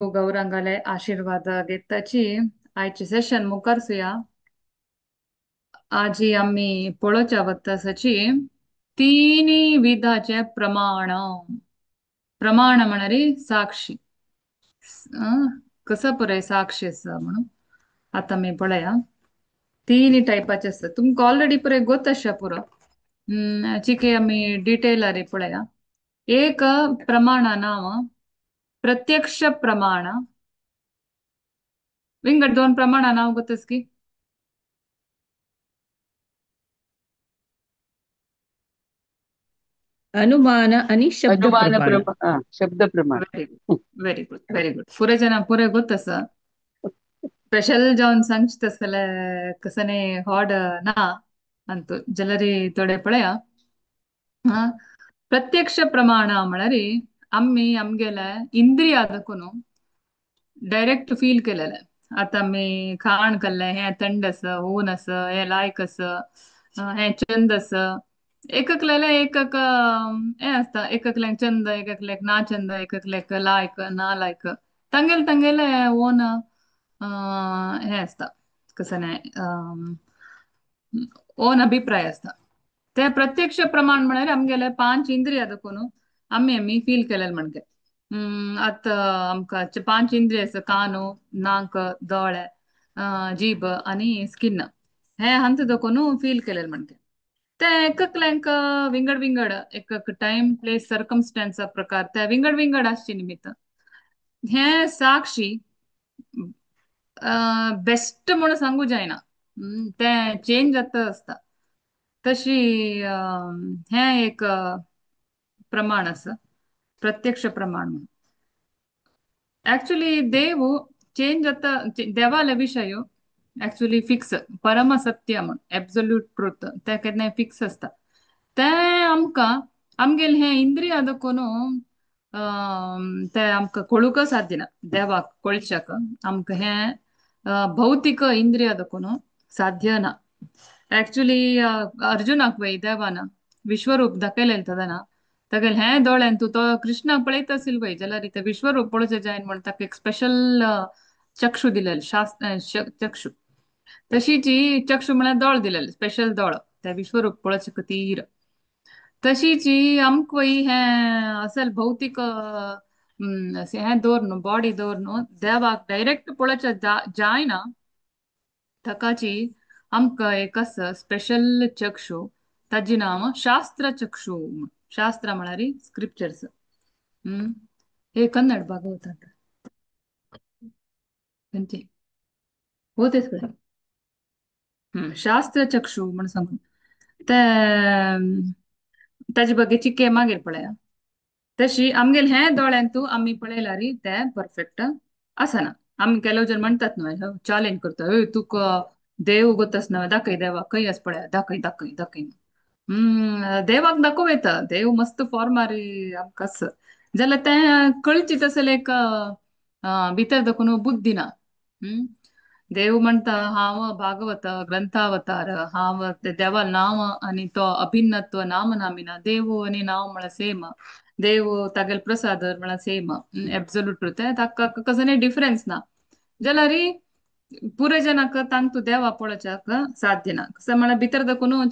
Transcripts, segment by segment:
गौरांगाले आशीर्वाद घेताची आयची सेशन मुखारसुया. आजी आम्ही पळोवच्या वतासाची तिन्ही विधाचे प्रमाण. प्रमाण म्हणणारी साक्षी. अं, कसं पळय साक्षी आसा म्हणून आता मी पळया. तिन्ही टायपाचे असतात तुमका ऑलरेडी पळय गोत आसा पुरो. चिके आम्ही डिटेलारी पळया. एक प्रमाण नाव प्रत्यक्ष प्रमाण. विंगड दोन प्रमाण नाव गोतस की. अनुमान आणि शब्द अनुमान प्रमाण. शब्द प्रमाण. Very good, very good, very good. पुरे जನ पुरे ಗೊತ್ತಸ. ಸ್ಪೆಷಲ್ ಜಾನ್ ಸಂಚಿತಸಲ ಕಸನೆ ಹಾಡ್ ನಾ ಅಂತು ಜಲರಿ ತೊಡೆ पळया. हा प्रत्यक्ष प्रमाण म्हळ्यार आम्ही आमगेल्या इंद्रियादकुन डायरेक्ट फील केलेलं. आता मी खाण केल्लें हें थंड आस ऊन आस हें लायक आस हें चंद आस. एककलेले एकक हें आसता. एककल्यांक चंद एककल्याक ना चंद एककल्याक लायक ना लायक. ತಂಗೆಲೆ ಓನ್ हें आसता. कसं ओन अभिप्राय आसता. ते प्रत्यक्ष प्रमाण म्हळ्यार आमगेले पांच इंद्रिय दाखोवन आम्ही फील केलेले म्हणजे. आता आमकां पांच इंद्रिय आसा कानो नाक दोळे जीभ आणि स्किन. हे हंत दाखोवन फील केलेले म्हणजे. ते एककल्यांक विंगड विंगड एक टाइम प्लेस सर्कमस्टॅन्स प्रकार ते विंगड विंगड आसचे निमित्त हे साक्षी बेस्ट म्हणून सांगू जायना. ते चेंज जाता असता. तशी हे एक प्रमाण आसा प्रत्यक्ष प्रमाण म्हणून. ऍक्च्युली देव चेंज जाता देवाले विषय ऍक्च्युली फिक्स परम सत्य म्हण एब्सोल्यूट ट्रुथ ते केन्ना फिक्स असता. ते आमकां आमगेल हे इंद्रिय दाखोवन ते आमकां कळूक साध्य ना. देवाक कळच्याक आमकां हे भौतिक इंद्रिय दाखोवन साध्य ना. ऍक्च्युली अर्जुनाक वय देवान विश्वरूप दाखयलें तदना तेगेल हें दोळ्यान तू तो कृष्णाक पळयत असेल वय जाल्यार ते विश्वरूप पळोवचें जायन म्हण ताका एक स्पेशल चक्षु दिलेले चक्षु. तशीची चक्षु म्हळ्यार दोळ दिलेले स्पेशल दोळ त्या विश्वरूप पळोवचे खातीर. तशीची आमकां हें असल भौतिक हें दवर बॉडी दवर न्हू देवाक डायरेक्ट पळोवचे जायना. तकाची आमकां एक आसा स्पेशल चक्षु ताजे नांव शास्त्र चक्षु. शास्त्र म्हळ्यार स्क्रिप्चर्स. हे कन्नड भागवतात खंयचे होतेच कळे. शास्त्र चक्षु म्हण सांगून ते ताजे ಬಗ್ಗೆ चिके मागीर पळया. तशी आमगेल हें दोळ्यांतू आम्ही पळयल्यार ते परफेक्ट आसना. आमी केलो जर म्हणतात न्हू चॅलेंज करता तुका देव गोतस ना दाखय देवा खंय आस पळया दाखय दाखय दाखय. देवाक दाखोव येता देव मस्त फॉर्मार आमकां आस जाल्यार ते कळचित असेल एक भितर दाखोवन बुद्धी ना. देव म्हणता हांव भागवत ग्रंथावतार हांव ते देवा नाव आणि तो अभिन्नत्व नाम नामिना देव आणि नाव म्हळ्यार सेम. देव तागेल प्रसाद म्हळ्यार सेम एब्सोल्यूट ट्रुथ ताका कसं डिफरन्स ना. जाल्यार पुरे जनाक तांतू देवा पळोवच्याक साध्य ना. कसं म्हळ्यार भितर दाखोवन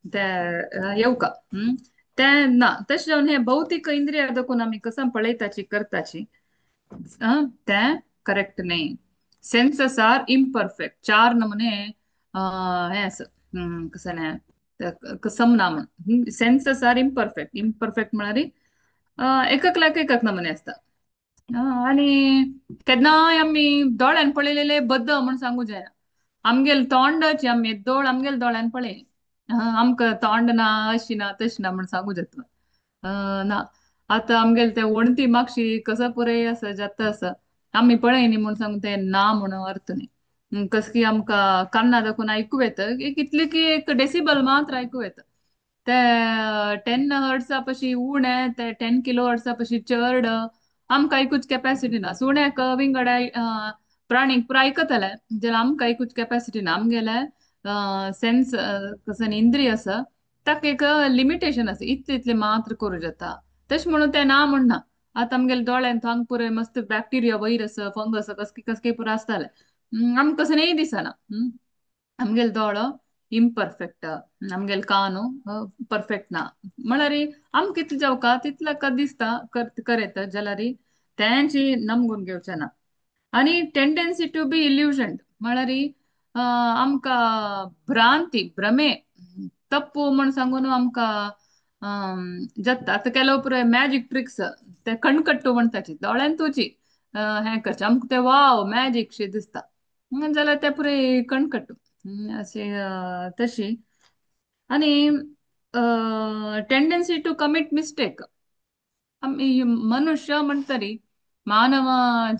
ते येवका. ते ना तशें जावन हे भौतिक इंद्रिय दाखोवन आमी कसं पळयताची करताची ते करेक्ट न्ही. सेन्सस आर इम्परफेक्ट चार नमुने हे आस कसं समना सेन्सस आर इम्परफेक्ट. इम्परफेक्ट म्हळ्यार एककल्याक एकक नमुने असता. आणि केन्नाय आमी दोळ्यान पळयलेले बद्द म्हण सांगू जायना. आमगेल तोंडाची आमी दोळ आमगेल दोळ्यान पळय आमकां तोंड ना अशी ना तशी ना म्हण सांगू जाता ना. आता आमगेल ते वणटी मागशी कसं पुरे आसा जाता आसा आम्ही पळयनी म्हण सांगू ते ना म्हण अर्थ न्ही. कस की आमकां कान्ना दाखोवन आयकू येता कितले की एक डेसिबल मात्र आयकू येता. ते 10 हर्ट्सा पशी उणे ते 10 किलो हर्ट्सा पशी चड आमकां आयकूच कॅपॅसिटी ना. सुण्याक विंगड प्राणीक पुरो आयकतले जाल्यार आमकां आयकूच कॅपॅसिटी ना. आमगेले सेन्स कसं इंद्रिय आसा ताका एक लिमिटेशन आसा इतले इतले मात्र करूं जाता. तशें म्हणून ते ना म्हणना आता आमगेले दोळ्यांत हांग पुरे मस्त बॅक्टेरिया वैरस फंगस कसके कसके पुरो आसताले. आमकां कसं नाही दिसना. आमगेल दोळो इम्परफेक्ट, आमगेल कानो परफेक्ट ना म्हळ्यार आम कितले जावका तितलं का दिसता करेत जाल्यार तेंची नमगून घेवचें ना. आणि टेंडन्सी टू बी इल्युजंड म्हळ्यार आमकां भ्रांती भ्रमे तप्पू म्हण सांगून आमकां जगता. आतां केलो पुरो मॅजीक ट्रिक्स ते कणकट्टू म्हणटाची दोळ्यान तुजी हें करचे आमकां ते वाव मॅजीक शी दिसता. जाल्यार ते पुरे कणकट्टू अशें तशी. आणि टेंडन्सी टू कमिट मिस्टेक. आम्ही मनुष्य म्हणतरी मानव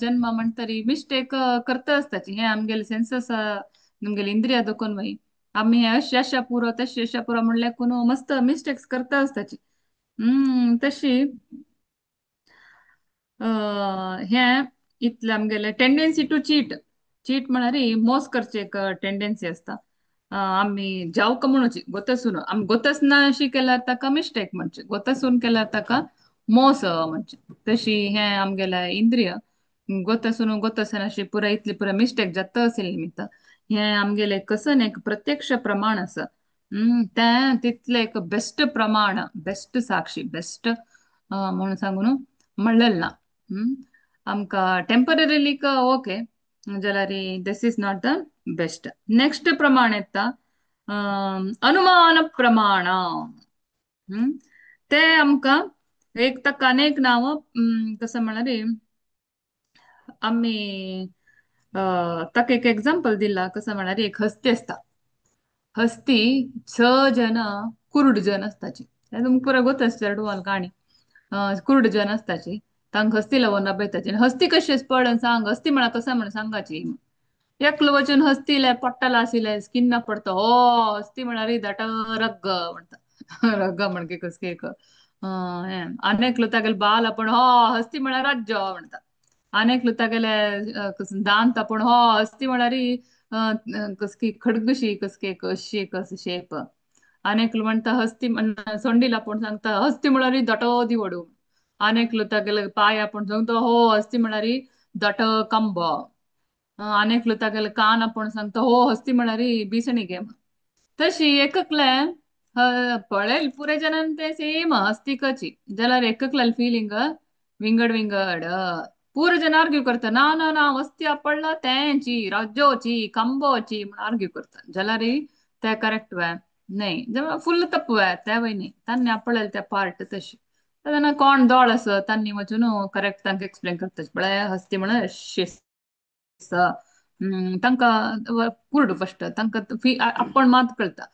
जन्म म्हणतरी मिस्टेक करता असताची हे आमगेले सेन्सस आमगेले इंद्रिया दुखून वय आम्ही हे अशी अशा पुरो तशी अशा पुरो म्हणल्यार कोण मस्त मिस्टेक्स करता असताची. तशी हें इतलें आमगेले टेंडन्सी टू चीट. चीट म्हळ्यार मोस करचे एक टेंडन्सी असता. आम्ही जावका म्हणूची गोतसून आमी गोतसना अशी केल्यार ताका मिस्टेक म्हणचे, गोतसून केल्यार ताका मोस म्हणचे. तशी हें आमगेले इंद्रिय गोतसून गोतसन अशी पुरा इतली पुरा मिस्टेक जाता असेल निमित्त हें आमगेले कसन एक प्रत्यक्ष प्रमाण आसा. तें तितलें एक बेस्ट प्रमाण बेस्ट साक्षी बेस्ट म्हणून सांगून म्हणलेलें ना. आमकां टेम्पररीली ओके जाल्यार this is not the best. Next प्रमाण येता अनुमान प्रमाण. ते आमकां एक ताका अनेक नांव कसं म्हळ्यार आम्ही ताका एक एग्जाम्पल दिला कसं म्हळ्यार एक हस्ती असता. हस्ती 6 जन कुरुड जन असताची तुमकां पुरो गोत आसता डुवाल काणी कुरुड जन असताची तांकां हस्ती लावून नबयताची. हस्ती कशी पळोवन सांग हस्ती म्हळ्यार कसं म्हण सांगाची. एकलो वचून हस्तीले पट्टला आसिले स्किन ना पडतो हो हस्ती म्हळ्यार दाट रग्ग म्हणटा रग्ग म्हणके कसके एक अनेकलो तागेले बाल आपण हो हस्ती म्हळ्यार राज्य म्हणटा. अनेकलो तागेले दांत आपण हो हस्ती म्हळ्यार कसकी खडगशी कसके अशी एक शेप. अनेकलो म्हणटा हस्ती सोंडील आपण सांगता हस्ती म्हळ्यार दटो दिवडू. अनेकलो तागेले पाय आपण सांगता हो हस्ती म्हळ्यार दट कंब. अनेकलो तागेले कान आपण सांगता हो हस्ती म्हळ्यार बिसणी घे. तशी एककले पळेल पुरे जनान ते सेम हस्तिकची जाल्यार एककले फिलिंग विंगड विंगड. पूरे जन आर्ग्यू करता ना ना ना हस्ती आपडला तेंची राज्योची कंबोची म्हण आर्ग्यू करता जाल्यार ते करेक्ट वे नाही फुल तप्प वे ते वय न्ही तांणी आपळेल ते पार्ट तशी. कोण दोळ आस तांणी वचून करेक्ट तांकां एक्सप्लेन करता पळय हस्ती म्हळ्यार तांकां कुर्ड फस्ट तांकां आपण मात कळटा.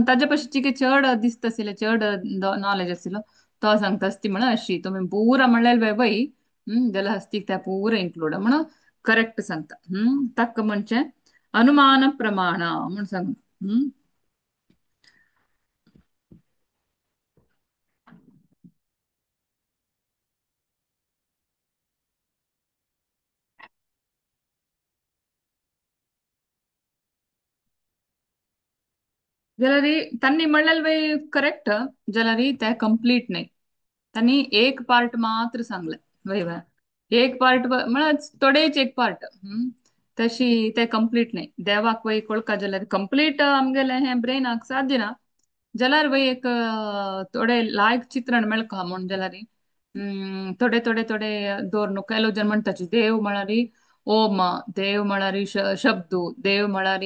ताजे पशी चड दिसता आशिल्ले चड नॉलेज आशिल्लो तो सांगता हस्ती म्हळ्यार अशी तुमी पुरा म्हणलेले वय जाल्यार हस्तीक ते पुरे इन्क्लूड म्हणून करेक्ट सांगता. ताका म्हणचे अनुमान प्रमाण म्हण सांग. जाल्यार तांणी म्हणलेले वय करेक्ट जाल्यार ते कंप्लीट नाही. तांणी एक पार्ट मात्र सांगले वय वय एक पार्ट म्हळ्यार थोडेच एक पार्ट तशी ते कंप्लीट नाही. देवाक वय कळका जाल्यार कंप्लीट आमगेले हे ब्रेनाक साध्य ना जाल्यार वय एक थोडे लायक चित्रण मेळका म्हण जाल्यार थोडे थोडे थोडे दवरनू केलो जन म्हणटाचे देव म्हळ्यार ओम, देव म्हळ्यार शब्दू, देव म्हळ्यार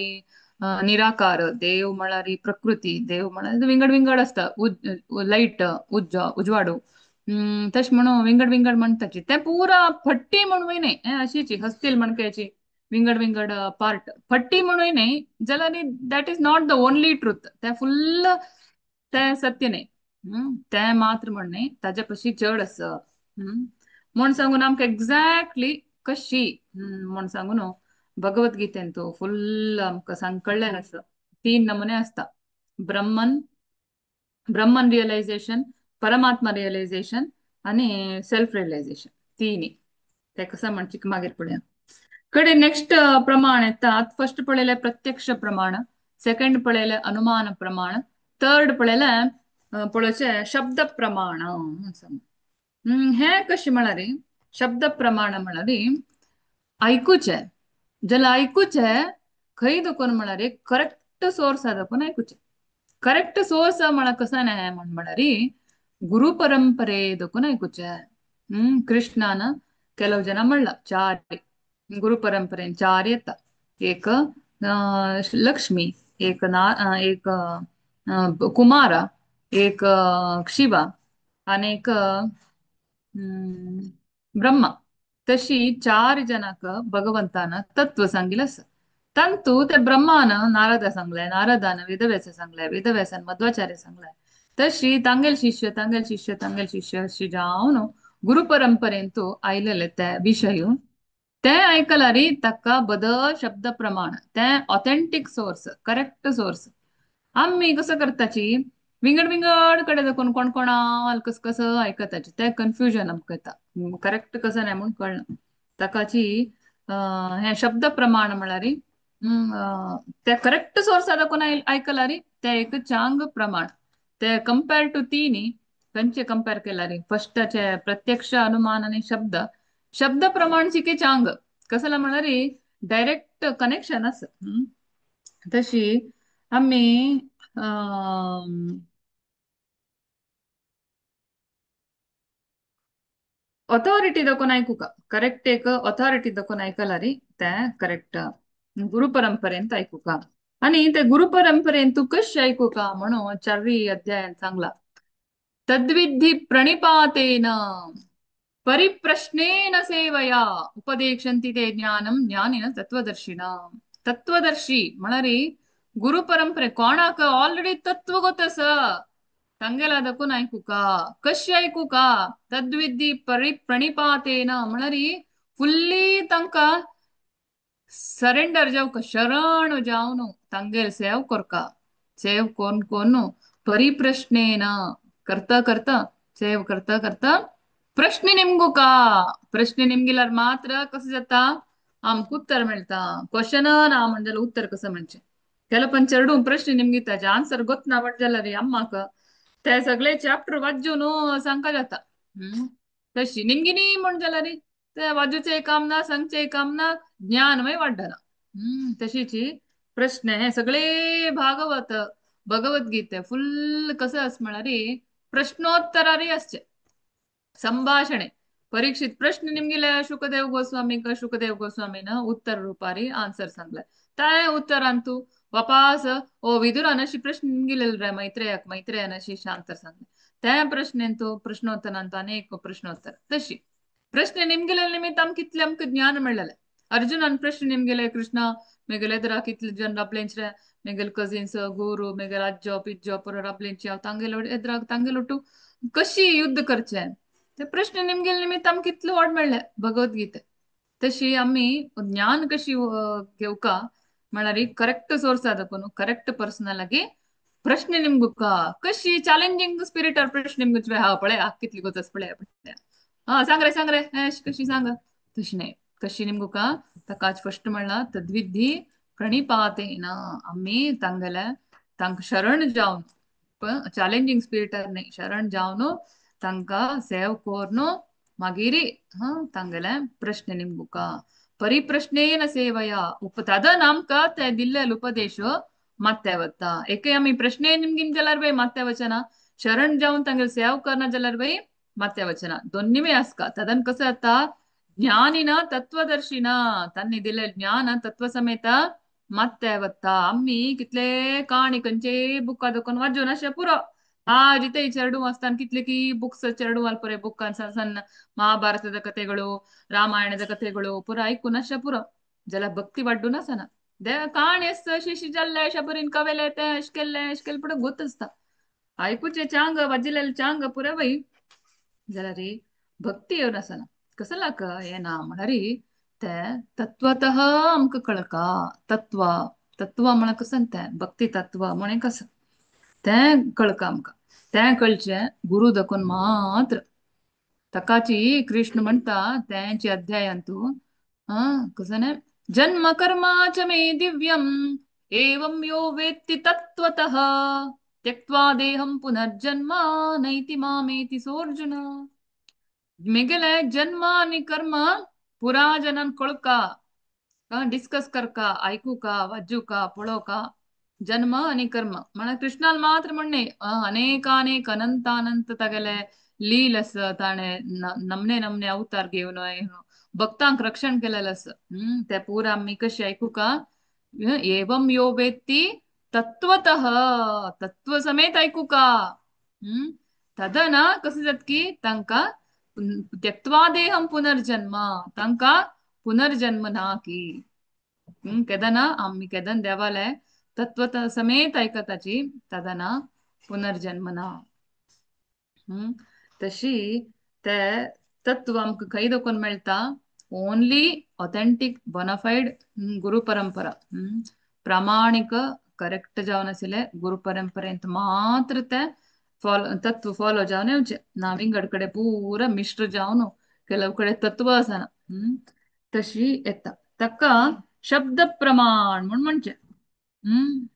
निराकार, देव म्हळ्यार प्रकृती, देव म्हळ्यार विंगड विंगड असता लाईट उजवाडू तश म्हणून विंगड विंगड म्हणटाची ते पुरा फट्टी म्हण वय न्हय अशीची हस्तील म्हणक्याची विंगड विंगड पार्ट फट्टी म्हणूय न्हय जाल्यार that is not the only truth ते फुल्ल ते सत्य न्हय. ते मात्र म्हण न्हय ताजे पशी चड आस म्हण सांगून आमकां एक्झॅक्टली कशी म्हण सांगून भगवद्गीतेन तू फुल्ल आमकां सांग कळ्ळें आसा 3 नमुने असता. ब्रह्मन रिअलायझेशन, परमात्मा रिअलायझेशन आणि सेल्फ रिअलायझेशन तिनी ते कसं म्हणची मागीर पळया. कडे नेक्स्ट प्रमाण येतात. फर्स्ट पळयले प्रत्यक्ष प्रमाण, सेकंड पळयले अनुमान प्रमाण, थर्ड पळयले पळोवचे शब्द प्रमाण. हे कशी म्हणाली शब्द प्रमाण म्हणाली ऐकूचे ज्याला ऐकूचे खै दुखून म्हणारे करेक्ट सोर्स आदकून ऐकूचे करेक्ट सोर्स म्हणा कसा नाही म्हण म्हणारी गुरु परंपरे दकून ऐकूचे कृष्णान ಕೆಲವು ಜನ म्हणला चार गुरु परंपरेन चार येतात एक लक्ष्मी एक एक कुमारा एक शिवा आणि एक ब्रह्मा तशी चार जनाक भगवंतानं तत्व सांगितलं असं तंतु ते ब्रह्मानं नारदा सांगलाय नारदानं वेदव्यास सांगलाय वेदव्यासान मध्वाचार्य सांगलाय तशी तांगेल शिष्य अशी जावन गुरु परंपरेंतू आयलेले ते विषय ते ऐकलारी तक्का बद शब्द प्रमाण ते ऑथेंटिक सोर्स करेक्ट सोर्स आम्ही कसं करताची विंगड विंगड कडे दाखवून कोण कोणाल कस कसं ऐकताची ते कन्फ्युजन आमकां येता करेक्ट कसं नाही म्हणून कळना ताकाची हे शब्द प्रमाण म्हळ्यारी ते करेक्ट सोर्स दाखवून ऐकलारी ते एक चांग प्रमाण ते कंपेअर टू तिनी खंयचे कंपेअर केल्यारी फर्स्टचे प्रत्यक्ष अनुमान आणि शब्द शब्द प्रमाण शिके चांग कसला म्हणारी डायरेक्ट कनेक्शन असं तशी आम्ही अथॉरिटी दाखवून ऐकू का करेक्ट एक अथॉरिटी दाखवून ऐकायला रे त्या करेक्ट गुरु परंपरेंत ऐकू का आणि ते गुरु परंपरेंत तू कशी ऐकू का म्हणून चारवी अध्यायान चांगला तद्विधी प्रणिपातेन परिप्रश्नेन सेवया उपदेशन्ति ते ज्ञानम ज्ञानिन तत्वदर्शिना तत्वदर्शी म्हणारी गुरु परंपरे कोणाक ऑलरेडी तत्व गोतस तांगेला दकून ऐकू का कशी ऐकू का तद्विधी प्रणिपातेन म्हणारी फुल्ली तांका सरेंडर जाऊ का शरण जाऊन तांगेल सेव करका सेव कोण कोण परिप्रश्नेन करता करता सेव करता करता प्रश्न निमगू का प्रश्न निमगिल्यार मात्र कसं जाता आमक उत्तर मिळता क्वेश्चन ना म्हणजे उत्तर कसं म्हणजे त्याला पण चरडून प्रश्न निमगिताचे आन्सर गोत ना वाट जाला रे अम्माक ते सगळे चॅप्टर वाजून सांगा जाता तशी निमगिनी म्हण जाला रे ते वाजूचे काम ना सांगचे काम ना ज्ञानमय वाढला तशीची प्रश्न हे सगळे भागवत भगवद्गीते फुल कसं अस म्हणारी प्रश्नोत्तरारी असचे संभाषणे परीक्षित प्रश्न निमगिले शुकदेव गोस्वामी का शुकदेव गोस्वामीन उत्तर रूपारी आन्सर सांगलाय काय उत्तरांतू वापास ओ विदुरान अशी प्रश्न निमगिलेल रे मैत्रेयन अशी शांतर सांगले त्या प्रश्नेंतू प्रश्नोत्तरांतू अनेक प्रश्नोत्तर तशी प्रश्न निमगिलेल निमित्त कितले आमकां ज्ञान मिळाले अर्जुनान प्रश्न निमगेले कृष्ण मेगेले एदरा कितले जन आपलेंचे मेगेल कजिन्स गुरु मेगेल अज्जो पिज्जो पुरो आपलेंची तांगेल एदरा तांगेल कशी युद्ध करचे ते प्रश्न निमगेल निमित्त आमकां कितलो वाट मेळ्ळे भगवद्गीते तशी आम्ही ज्ञान कशी घेवका म्हळ्यार करेक्ट सोर्स दाखोवन करेक्ट पर्सनल आगी प्रश्न निमगुका कशी चॅलेंजिंग स्पिरिट प्रश्न निमगुचे हा पळय कितली गोतस पळय हा सांग रे ऐश कशी सांग तशी नाही कशी निमगुका ताकाच फर्स्ट म्हणला तद्विधी प्रणिपातेन आम्ही तांगेले तांक शरण जावन चॅलेंजिंग स्पिरिट नाही शरण जावन तांका सेव कोर्न मागिरी तांगेले प्रश्न निमगुका परिप्रश्नेन सेवया तद आमकां ते दिल्लेल उपदेश ಮತ್ತೆ वता एके आम्ही प्रश्ने निमगिन जाल्यार बाई ಮತ್ತೆ वचना शरण जाऊन तांगेल सेव करना जाल्यार बाई ಮತ್ತೆ वचना दोन्ही आसका तदन कसं आता ज्ञानिना तत्वदर्शिना त्यांनी दिले ज्ञान तत्व समेत ಮತ್ತೆ वता आम्ही कितले काणी खंयचे बुका दुकान वाजून अशें पुरो जिते ಚೆರಡು ವಾಸ್ತಾನ್ ಕಿತ್ಲಿಕ್ಕೆ ಈ ಬುಕ್ಸ್ ಚೆರಡು ಅಲ್ಪರೆ ಬುಕ್ ಸಣ್ಣ ಸಣ್ಣ ಮಹಾಭಾರತದ ಕಥೆಗಳು ರಾಮಾಯಣದ ಕಥೆಗಳು ಪುರ ಐಕು ನಶ ಪುರ ಜಲ ಭಕ್ತಿ ಬಡ್ಡು ನಸನ ದೇ ಕಾಣೆಸ್ ಶಿಶಿ ಜಲ್ಲೆ ಶಬರಿನ್ ಕವೆಲೆ ಎಷ್ಕೆಲ್ ಪುಡ ಗೊತ್ತಸ್ತ ऐकूचे चांग वाजिलेले चांग पुरे बाई जला रे भक्ती येऊ नसना कसं लाक येना म्हणारी ते तत्वतः आमक कळका तत्व तत्व म्हण कसं ते भक्ती तत्व म्हणे कसं ते कळका आमका ते कळचे गुरु दखून मात्र तकाची कृष्ण म्हणता त्यांची अध्यायांतू कसं नाही जन्म कर्माच मे दिव्यम एवं यो वेत्ति तत्वतः त्यक्त्वा देहं पुनर्जन्म नैति मामेति सोऽर्जुन मेगेले जन्म आणि कर्म पुरा जनान कळका डिस्कस करका ऐकू का वाजू का पळो का जन्म आणि कर्म म्हणा कृष्णाला मात्र म्हणणे अनेक अनंत अनंत तगेले लील अस ताणे नमने नमने अवतार घेऊन भक्तांक रक्षण केलेलं असं त्या पुरा आम्ही कशी ऐकू का एवं यो वेत्ती तत्वतः तत्व समेत ऐकू का हम्म तदना कसं जात की तांका त्यक्त्वा देहम पुनर्जन्म तांका पुनर्जन्म ना की केदना आम्ही केदन देवालय तत्व समेत ऐकताची तदना पुनर्जन्म ना हम्म तशी ते तत्व आमक खै दोकून मेळटा ओनली ऑथेंटिक बोनाफाईड गुरु परंपरा प्रामाणिक करेक्ट जावन आशिल्ले गुरु परंपरेंत मात्र ते फॉलो तत्व फॉलो जावन येवचे नाविंगड कडे पूरा मिश्र जावन ಕೆಲವು ಕಡೆ तत्व आसना तशी येता ताका शब्द प्रमाण म्हण म्हणचे हम्म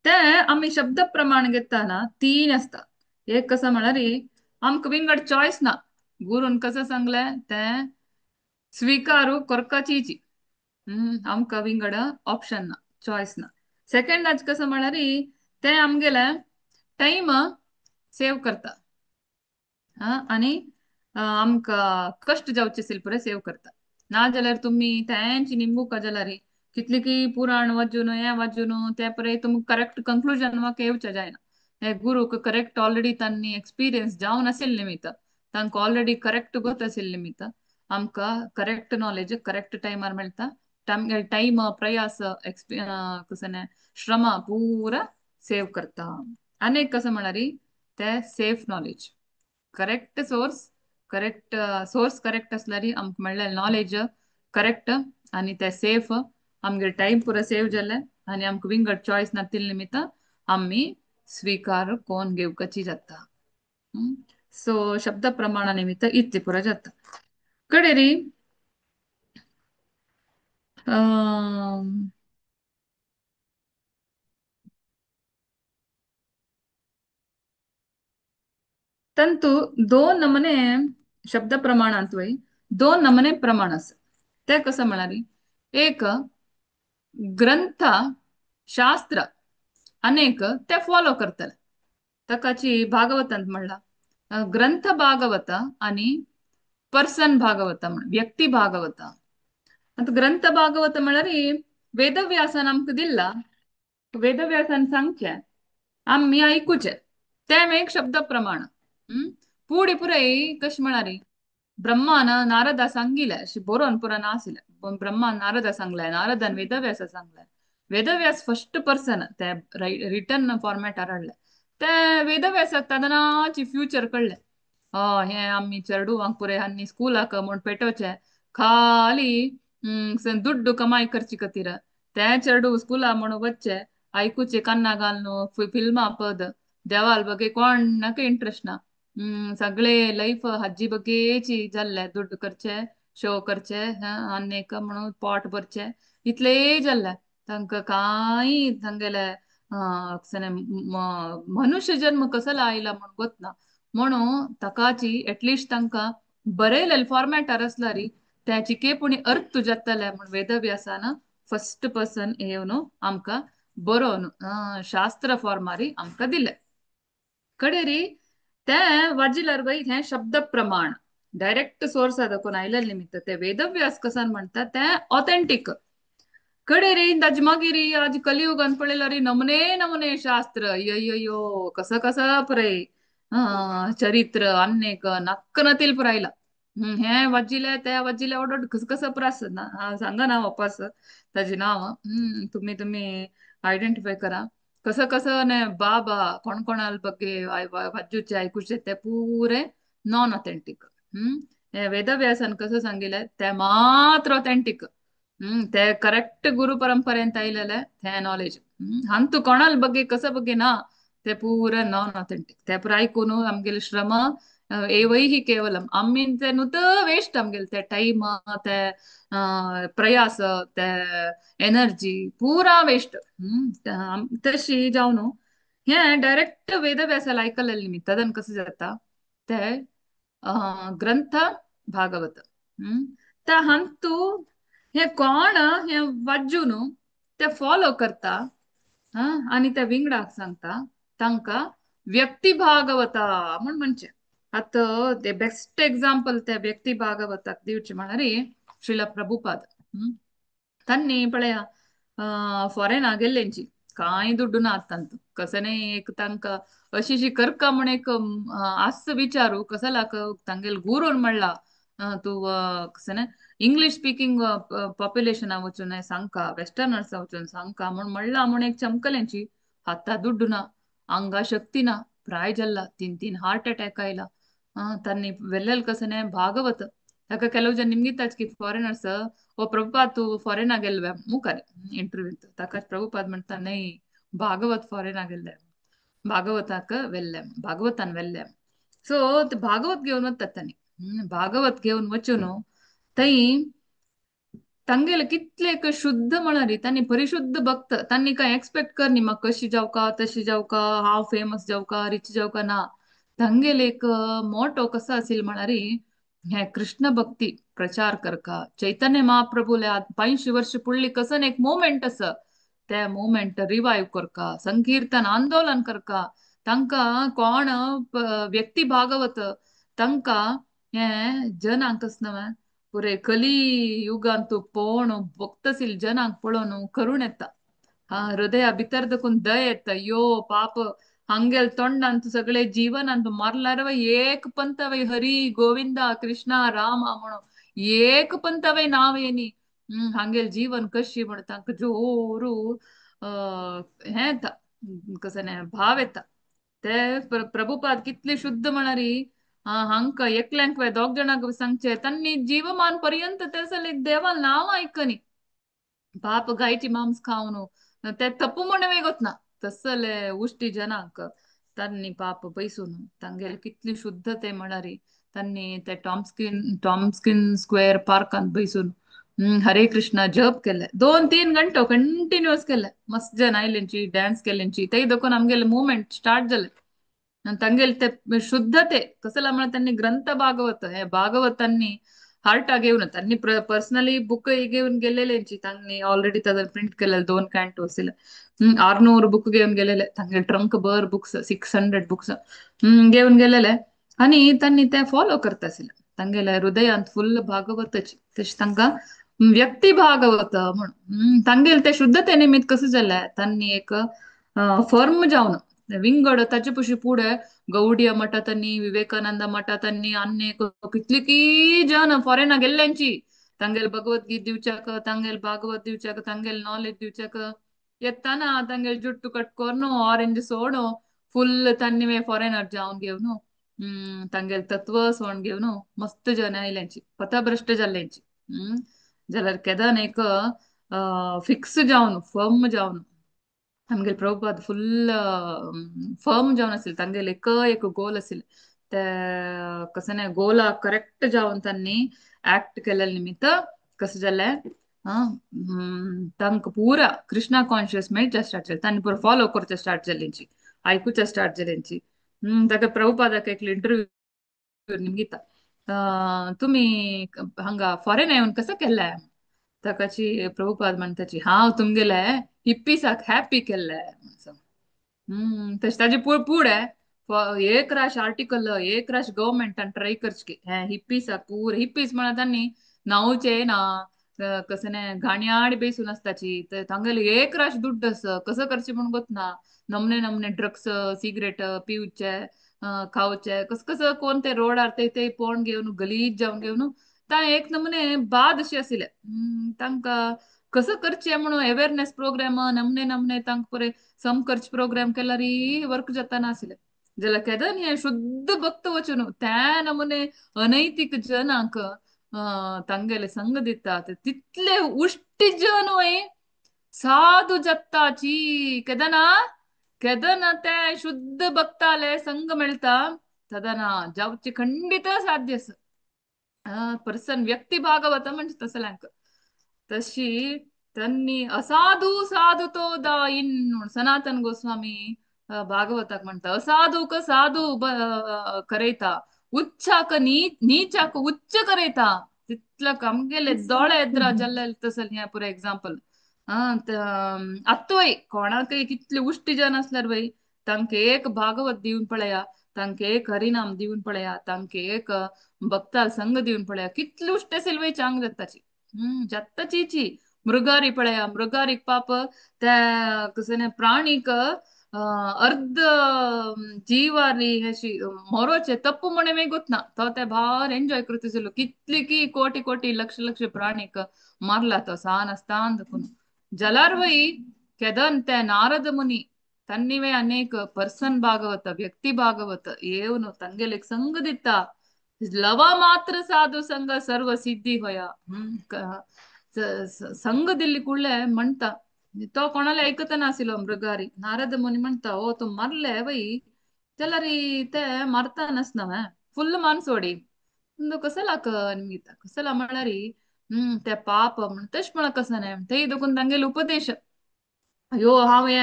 ते आम्ही शब्द प्रमाण घेताना तीन असता एक कसं म्हणारी आमक विंगड चॉईस ना गुरून कसं सांगले ते स्वीकारू करपाचीची आमका विंगड ऑप्शन ना चॉईस ना सेकंड आज कसं म्हणारी ते आमगेले टाइम सेव्ह करता आणि आमकां कष्ट जावचे असेल पळय सेव्ह करता ना जाल्यार तुम्ही त्यांची निंबूका जाल्यार कितली की पुराण वाजून हे वाजून त्या पळय तुमकां करेक्ट कन्क्लुजन म्हाका येवचे जायना हे गुरूक करेक्ट ऑलरेडी तांणी एक्सपिरियन्स जावन आशिल्ले निमित्त तांकां ऑलरेडी करेक्ट गोत आशिल्ले निमित्त आमकां करेक्ट नॉलेज करेक्ट टायमार मेळटा टाइम प्रयास कसं श्रम पुरा सेव्ह करता अनेक कसं म्हणारी ते safe knowledge correct source correct असल्यारी आमकां म्हणल्यार नॉलेज करेक्ट आणि ते सेफ आमगे टाइम पुरो सेव्ह जाले आणि आमकां विंगड चॉईस नातिल निमित्त आम्ही स्वीकार कोण घेवपाची जाता सो शब्द प्रमाणा निमित्त इतली पुरो जाता कडेरी अं, तंतु दोन नमने शब्द प्रमाणांत वय दोन नमने प्रमाण आसा ते कसं म्हणारी एक ग्रंथ शास्त्र अनेक ते फॉलो करतले तकाची भागवतांत म्हणला ग्रंथ भागवत आणि पर्सन भागवत म्हण व्यक्ती भागवत आता ग्रंथ भागवत म्हळ्यार वेदव्यासान आमकां दिला वेदव्यासान सांगचे आम्ही ऐकूचे ते एक शब्द प्रमाण पुढे पुरय कश म्हणारी ब्रह्मान नारदा सांगिले अशी बरोवन पुरा नासिले पण ब्रह्मान नारदा सांगलाय नारदान वेदव्यास सांगलाय वेदव्यास फर्स्ट पर्सन ते रिटर्न फॉर्मॅटार हाडले ते वेदव्यासाक तदनाची फ्युचर कळले हे आम्ही चेडू पुरे हन्नी स्कूलाक म्हण पेटोवचे खाली ದುಡ್ಡು कमाई करची खातीर ते चेडू स्कूला म्हण वच्चे ऐकूचे कन्ना घालून फिल्मा पद देवाल बगे कोणाक इंटरेस्ट ना सगळे लाईफ हज्जी बगेची जाल्ले ದುಡ್ಡು करचे शो करचे अनेक म्हणून पोट भरचे इतले जाल्ले तांकां कांय तांगेले मनुष्य जन्म कसला आयला म्हण गोतना म्हणून तकाची एटलिस्ट तांकां बरयलेले फॉर्मॅटार आसल्यारी त्याची केपुणी अर्थ जातले म्हण वेदव्यासान फर्स्ट पर्सन येवन आमकां बरोवन शास्त्र फॉर्मारी आमकां दिले कडेरी ते वाजिल्यार वय हे शब्द प्रमाण डायरेक्ट सोर्स देखून आयले निमित्त ते वेदव्यास कसान म्हणतात ते ऑथेंटिक कडेरी ताजे मागीर आज कलियुगान पळयल्यार नमने नमने शास्त्र अय्यो कसं कसं पळय चरित्र अनेक नक्क नतील पुरायला हे वाजिले ते वाजिले ओडोड कसं कसं प्रास सांगा ना वापस ताजे नाव तुम्ही आयडेंटिफाय करा कसं कसं ने बाबा कोण ಬಗ್ಗೆ वाजूचे ऐकूचे ते पुरे नॉन ऑथेंटिक हे वेदव्यासान कसं सांगितलं ते मात्र ऑथेंटिक ते करेक्ट गुरु परंपरेंत आयलेले ते नॉलेज हंतु कोणाल ಬಗ್ಗೆ कसं ಬಗ್ಗೆ ना ते पुरे नॉन ऑथेंटिक ते पुरा ऐकून आमगेले श्रम एवही केवलम आम्ही ते नुत वेस्ट आमगेले ते टाइम ते प्रयास ते एनर्जी पुरा वेस्ट तशी जावन हे डायरेक्ट वेदव्यासाला ऐकलेलं मी तदन कसं जाता ते ग्रंथ भागवत हम्म त्या हंतू हे कोण हे वाजून ते फॉलो करता हा आणि त्या विंगडाक सांगता तांका व्यक्ती भागवता म्हण म्हणजे आता ते बेस्ट एक्झाम्पल त्या व्यक्ती भागवताक दिवचे म्हणारी श्रीला प्रभुपाद तन्नी पळय फॉरेन गेल्लेंची कांय ದುಡ್ಡು ना आतांत कसने एक तांका अशी करका म्हण एक आस विचारू कसलाक तांगेल गुरून म्हणला तू कसने इंग्लिश स्पीकिंग पॉप्युलेशन वचून सांगका वेस्टर्नर्स वचून सांगका म्हण म्हणला म्हण एक चमकलेंची हाता ದುಡ್ಡು ना अंगा शक्ती ना प्राय जल्ला तीन तीन हार्ट अटॅक आयला ತನ್ನಿ ವೆಲ್ಲೆಲ್ ಕಸನೆ ಭಾಗವತ ಯಾಕ ಕೆಲವು ಜನ ನಿಮ್ಗಿತ್ತಾಚ್ ಕಿ ಫಾರಿನರ್ಸ್ ಓ ಪ್ರಭುಪಾದ್ तू फॉरेन गेल्वे मुखार इंटरव्यू ताका प्रभुपाद म्हणटा नाही भागवत फॉरेन गेल्ले भागवताक वेल्ले भागवतान वेल्ले सो ते भागवत घेऊन वतात तांणी भागवत घेऊन वचून थंय तांगेले कितले शुद्ध म्हणारी त्यांनी परिशुद्ध भक्त त्यांनी काय एक्सपेक्ट करनी म्हाका कशी जावका तशी जावका हांव फेमस जावका रिच जावका ना तांगेले एक मोटो कसा असेल म्हणारी हे कृष्ण भक्ती प्रचार करका चैतन्य महाप्रभूले 85 वर्ष पुडली कसन एक मोमेंट अस त्या मोमेंट रिवाइव करका संकीर्तन आंदोलन करका तांका कोण व्यक्ती भागवत तांका हे जन अंकस्नव पुरे कली युगांतू पोण भक्तशील जनांक पळोवन करून येता हृदय भितर देखून दय येता यो पाप हंगेल तोंडांत सगळे जीवनांत मारल्यार एक पंतवय हरी गोविंदा कृष्णा रामा म्हणून एक पंतवय नाव येनी हंगेल जीवन कशी म्हण तांकां जोरू हे येता कसं भाव येता ते प्रभुपाद कितले शुद्ध म्हणारी हांक एकल्यांक वे दोग जाणांक सांगचे तांणी जीवमान पर्यंत ते देवाल नाव ऐकनी पाप गायची मांस खाऊन ते तप्पू म्हणवे गोतना तसले उष्टी जनांक तांणी पाप बैसून तांगेल कितली शुद्ध ते म्हणारी तांणी ते टॉमस्किन स्क्वेअर पार्कांत बैसून हरे कृष्णा जप केले 2-3 घंटो कंटिन्युअस केले मस्त जन आयलेंची डान्स केल्यांची ते देखून आमगेले मुवमेंट स्टार्ट झाले तांगेल ते शुद्धते कसला म्हण त्यांनी ग्रंथ भागवत हे भागवतांनी हार्टा घेऊन त्यांनी पर्सनली बुक घेऊन गेलेल्यांची तांनी ऑलरेडी त्याचा प्रिंट केलेलं 2 कॅन्टो 600 बुक घेऊन गेलेले तांगे ट्रंक बर बुक्स 600 बुक्स घेऊन गेलेले आणि त्यांनी ते फॉलो करत असेल तांगेल्या हृदयांत फुल्ल भागवतची तशी तांका व्यक्ती भागवत म्हणून तांगेल ते शुद्धते निमित्त कसं झालंय त्यांनी एक फर्म जावन विंगड ताचे पशी पुढे गौडीय मठातनी विवेकानंद मठातनी अनेक कितली की जन फॉरेन गेल्ल्यांची तांगेल भगवद्गीत दिवच्याक तांगेल भागवत दिवच्याक तांगेल नॉलेज दिवच्याक येताना तांगेल जुट्टू कटकोर ऑरेंज सोडो फुल तांनी फॉरेनर जावन घेवन तांगेल तत्व सोण घेवन मस्त जन आयल्यांची पथभ्रष्ट जाल्ल्यांची जाल्यार केदान एक फिक्स जावन फर्म जावन आमगेल प्रभुपाद फुल फर्म जावन आसले तांगेल एक गोल आसले ते कसं गोला करेक्ट जावन तांणी ऍक्ट केलेल्या निमित्त कसं जालें तांकां पुरा कृष्णा कॉन्शियस मेळचे स्टार्ट जालें तांणी पुरो फॉलो करचे स्टार्ट जाल्यांची आयकुचे स्टार्ट जाल्यांची ताका प्रभुपादाक एक इंटरव्यू निमगिता तुम्ही हांगा फॉरेन येवन कसं केल्ले ताकाची प्रभुपाद म्हणताची हांव तुमगेले हिप्पीसाक हॅप्पी केल्ले तशें ताजे पुढे एक राश आर्टिकल एक राश गव्हर्मेंटान ट्राय करचे हिप्पीसाक पूर हिप्पीस म्हणा तांणी नावचे ना कसं घाण्याड बेसून आसताची तांगेले एक राश दुड्ड आस कसं करचे म्हणून गोतना नमने नमने ड्रग्स सिगरेट पिवचे खावचे कसं कोण ते रोडार ते पोण घेवन गलीज जावन घेवन ता एक नमुने बाद अशी आशिल्ले तांकां कसं करचे म्हणून अवेअरनेस प्रोग्राम नमने नमने तांकां पुरे समकर्च प्रोग्राम केल्यार वर्क जाता नाशिल्ले जाल्यार केदन हे शुद्ध भक्त वचून त्या नमुने अनैतिक जनांक तांगेले संग दिता तितले उष्टी जन वय साधू जत्ताची केदना केदना ते शुद्ध भक्ताले संग मेळता तदना जावचे खंडित साध्य आस पर्सन व्यक्ती भागवत म्हणजे तसल्यांक तशी त्यांनी असाधू साधू तो दाईन सनातन गोस्वामी भागवताक म्हणता असाधूक साधू करयता उच्चाक नीचाक उच्च करयता तितलक आमगेले दोळे एद्रा जल्ले तसल हे पुरे एग्जांपल आत्वय कोणाकय कितले उष्टी जन असल्यार वय तांके एक भागवत दिवन पळया तांके एक हरिनाम दिवन पळया तांके एक भक्ताल संघ दिवन पळया कितले उष्टे सिल्वय चांग जाताची जत्त चीची मृगारी पळया मृगारीक पाप त्या कसने प्राणीक अर्ध जीवारी हेशी मोरोचे तप्पು मणे ಗೊತ್ತಾ तो ते भार एन्जॉय करतसिलो कितली की कोटी कोटी लक्ष लक्ष प्राणीक मारला तो सान अस्तांद जलार्वई ಕೆದನ್ ते ನಾರದ ಮುನಿ ತನ್ನಿವೆ ಅನೇಕ ಪರ್ಸನ್ ಭಾಗವತ ವ್ಯಕ್ತಿ ಭಾಗವತ ಏವನು ತಂಗೆಲೆಗ್ ಸಂಗದಿತ್ತ ಲವ ಮಾತ್ರ ಸಾಧು ಸಂಘ ಸರ್ವ ಸಿದ್ಧಿ ಹೊಯ संघ कुठले म्हणता तो कोणाला ऐकत नासिलो मृगारी नारद मुनी म्हणता ओ तू मरले वई त्याला री ते मरता नसनव फुल मानसोडी कसं लाक निमित्त कसला म्हणणारी ते पाप म्हण तेच म्हण कसं नाही ते दुखून तांगेल उपदेश अयो हांव हे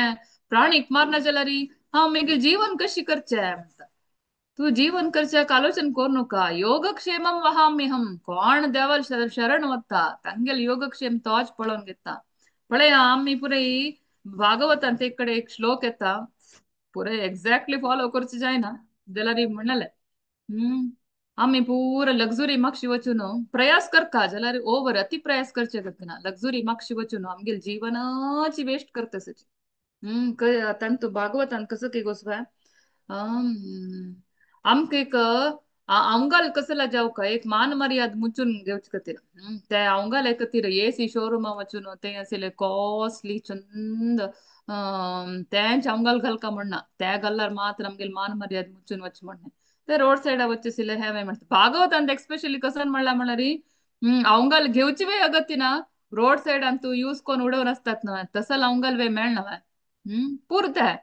प्राणीक मारना जाल्यार हांव मगे जीवन कशी करचें म्हणटा तू जीवन करच्याक आलोचन करू नका योगक्षेमम वहाम्यहम कोण देवाल शरण वता तांगेल योगक्षेम तोच पळोवन घेता पळया आम्ही पुरे भागवतांत एक कडे एक श्लोक येता पुरे एक्झॅक्टली फॉलो करचे जायना जाल्यार म्हणले आम्ही पूरा लक्झुरी मागशी वचून प्रयास करता जाल्यार ओव्हर अति प्रयास करचे गतीना लक्झुरी मागशी वचून आमगेल जीवनाची वेस्ट करतसची तंतु भागवतान कसं की गोसवा आमक एक अवंगाल कसला जाऊ का एक मान मर्याद मुचून घेवच खातीर ते अवंगाल खातीर एसी शोरूमा वचून ते आशिल्ले कॉस्टली चंद तेंच अवंगाल घालका म्हणना त्या गल्लार मात्र आमगेल मान मर्याद मुचून वच म्हणणे ते रोड सायडा वचेसिले हे म्हणटा भागवतान एक्स्पेशली कसं म्हणला म्हणल्यार अवंगाल घेवची वे अगतीना रोड सायडान तू यूज कोन उडोवन असतात ना तसल अवंगाल वे मेळना पुरते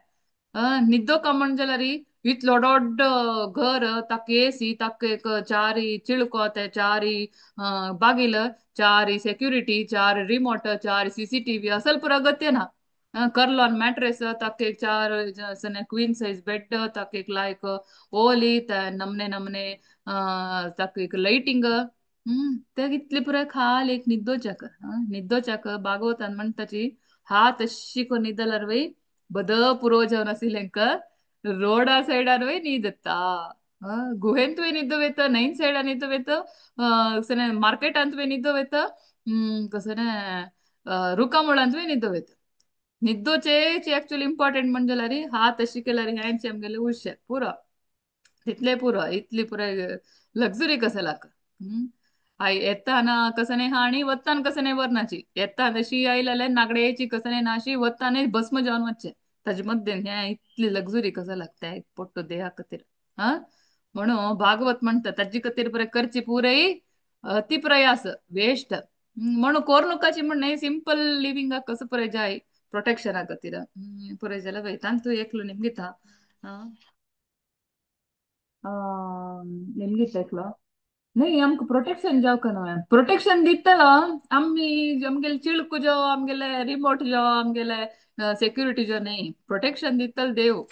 निद्दो का म्हण जाल्यार इतलो दोड्ड घर ताका एसी ताका एक चारी चिळको ते चारी बागिल चारी सेक्युरिटी चार रिमोट चार सीसीटीवी असल पुरो अगत्य ना कर्लॉन मॅट्रेस ताका एक चार क्वीन साइज बेड ताका एक लायक ओली नमने नमने ताका एक लाइटिंग ते इतले पुरे खाल एक निद्दोच्याक भागवतान म्हणटाची हात अशी को निदल्यार वय बद पुरो जेवन आशिल्लेंक रोडा ಸೈಡಾರ್ ವೈ ನೀದತ್ತ ಗುಹೆಂತವೇ ನಿದ್ದವೇತ ನೈನ್ ಸೈಡ್ ನಿದ್ದವೇತ कसने मार्केट ಅಂತವೇ निद्दवेत कसने रुकामुळांतवೇ निद्दवेत निद्दोचे ऍक्च्युअली इम्पॉर्टंट म्हणजे जाल्यार हात अशी केल्यार हँड्स आमगेले उरशे पुरो तितले पुरो इतली पुरो लक्झुरी कसलाक आय येताना कसने हाणी वत्तान कसने वरनाची येतान अशी आयल्यार नागडेची कसने नाशी वत्ताने भस्म जावन वच्चे ताजे मध्य हे इतली लक्झुरी कसं लागता एक पोट्टो देहा खातीर हा म्हणून भागवत म्हणटा ताजे खातीर बरें करची पुरय अति प्रयास वेस्ट म्हणून कोरनुकाची म्हणणे सिंपल लिव्हिंगाक कसं पुरे जाय प्रोटेक्शना खातीर पुरे जाल्यार वयता तू एकलो निमगिता निमगीत एकलो नाही आमक प्रोटेक्शन जावक न्हय प्रोटेक्शन दितलो आम्ही आमगेले चिळकू जो आमगेले रिमोट जो आमगेले सेक्युरिटी जो नाही प्रोटेक्शन दितल देव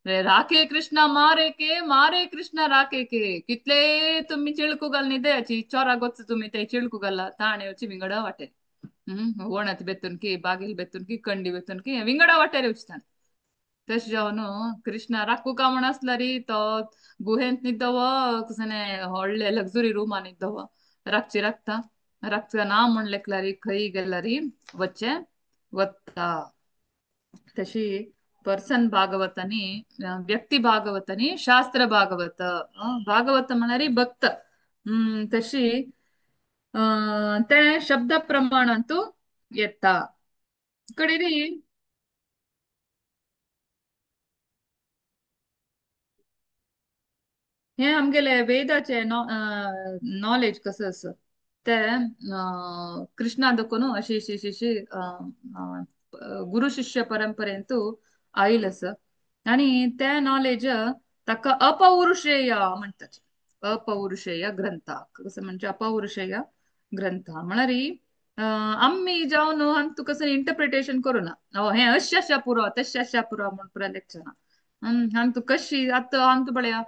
राखे कृष्णा मारे कृष्णा राखे के कितले तुम्ही चिळकू घाल निदयाची चोरा गोच तुम्ही ते चिळकू घाला ताणे वची विंगडा वाटे ओणत बेतून की बागील बेतून की कंडी बेतून की विंगडा वाटे वचतान तश जावन कृष्णा राखू का म्हण आसला री तो गुहेंत निद्दव कसने व्हडले लक्झुरी रूमान निद्दव राखची राखता राखचा ना म्हणलेकला री खंय गेला री वच्चे वत्ता तशी पर्सन भागवतानी व्यक्ती भागवतानी शास्त्र भागवत भागवत म्हणारी भक्त तशी ते शब्द प्रमाणांतू येता कडेरी हे आमगेले वेदाचे नॉलेज कसं असं ते कृष्णा देखून अशी अशी अशी अशी गुरु शिष्य परंपरेंतू आईल असं आणि ते नॉलेज ताका अपौरुषेय म्हणतात अपौरुषेय ग्रंथ कसं म्हणजे अपौरुषेय ग्रंथ म्हणारी आम्ही जाऊन हांग कसं इंटरप्रिटेशन करू ना हे अशाशा पुरो तशाशा पुरो म्हणून प्रलेक्शन हांग तू कशी आता हांग तू बळ्या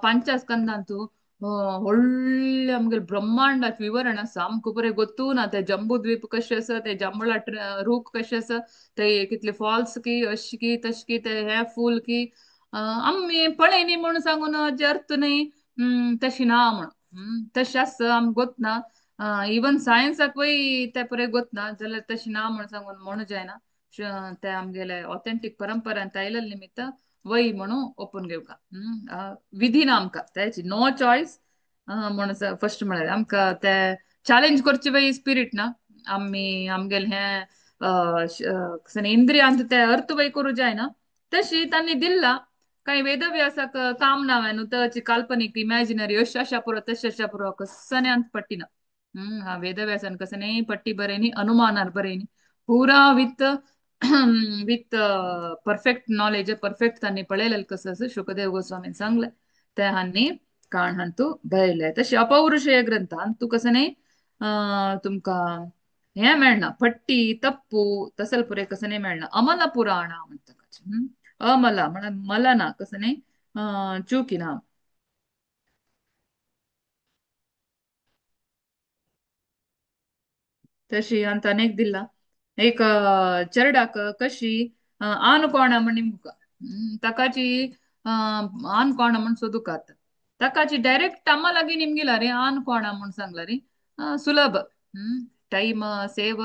ಪಂಚಸ್ಕಂದಂತೂ ಒಳ್ಳೆ ನಮ್ಗೆ ಬ್ರಹ್ಮಾಂಡ ವಿವರಣ सामको बरें ಗೊತ್ತು ना ते जम्बू द्वीप कशें आसा ते जांबळा रूख कशें आसा ते कितले फॉल्स की अश की तश की ते हे फूल की आम्ही पळयनी म्हूण सांगून हाजे अर्थ न्ही तशी ना म्हण तशें आसा आमकां गोत ना इवन सायन्साक वय ते परे गोत ना जाल्यार तशी ना म्हण सांगून म्हणू जायना ते आमगेले ऑथेंटीक परंपरांत आयले निमित्त वय म्हणून ओपून घेवका विधी ना आमकां त्याची नो चॉयस म्हणून फर्स्ट म्हळ्यार आमकां ते चॅलेंज करचे वय स्पिरीट ना आम्ही आमगेले इंद्रियांत ते अर्थ वय करू जायना तशी तांणी दिल्ला काही वेदव्यासाक काम नाव न्हू ताची काल्पनिक इमॅजिनरी अशा अशा पुरो तशा अशा पुरो कसने अंत पट्टिना हा वेदव्यासान कसने पट्टी बरेनी अनुमानार बरेनी पूरा with with perfect knowledge perfect तांणी पळयलें कसं असं शुकदेव गोस्वामीन सांगलें ते हांनी काण हांतू बरयले तशें अपौरुषेय ग्रंथान तू कसं न्ही तुमकां हे मेळना पट्टी तप्पू तसल पुरे कसं नाही मेळना अमला पुराण म्हणटा अमला म्हण मला ना कसं नाही चुकीना तशी ಅಂತ अनेक दिला एक चेरडाक कशी आन कोणा म्हण मुका ताकाची आन कोणा म्हण सोदुकात ताकाची डायरेक्ट आम्हा लागी निमगिला रे आन कोणा म्हण सांगला रे सुलभ टाइम सेव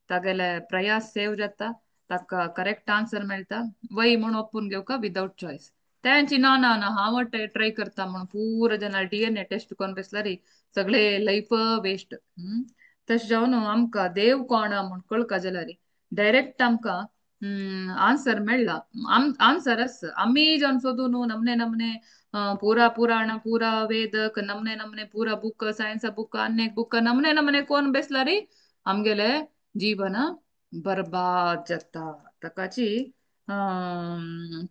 तागेले प्रयास सेव जाता ताका करेक्ट आन्सर मेळटा वय म्हण ओपून घेवका विदाउट चॉईस त्यांची ना ना ना हांव ट्राय करता म्हणून पुरो जनार डीएनए टेस्ट करून बसला रे सगळे लाईफ वेस्ट तशें जावन आमकां देव कोण म्हण कळका जाल्यार डायरेक्ट आमकां आन्सर मेळ्ळा आन्सर आस आमी जावन सोदून नमने नमने पुरा पुराण पुरा वेदक नमने नमने पुरा बुक सायन्स बुक अनेक बुक नमने नमने कोण बेसला रे आमगेले जीवन बरबाद जाता ताकाची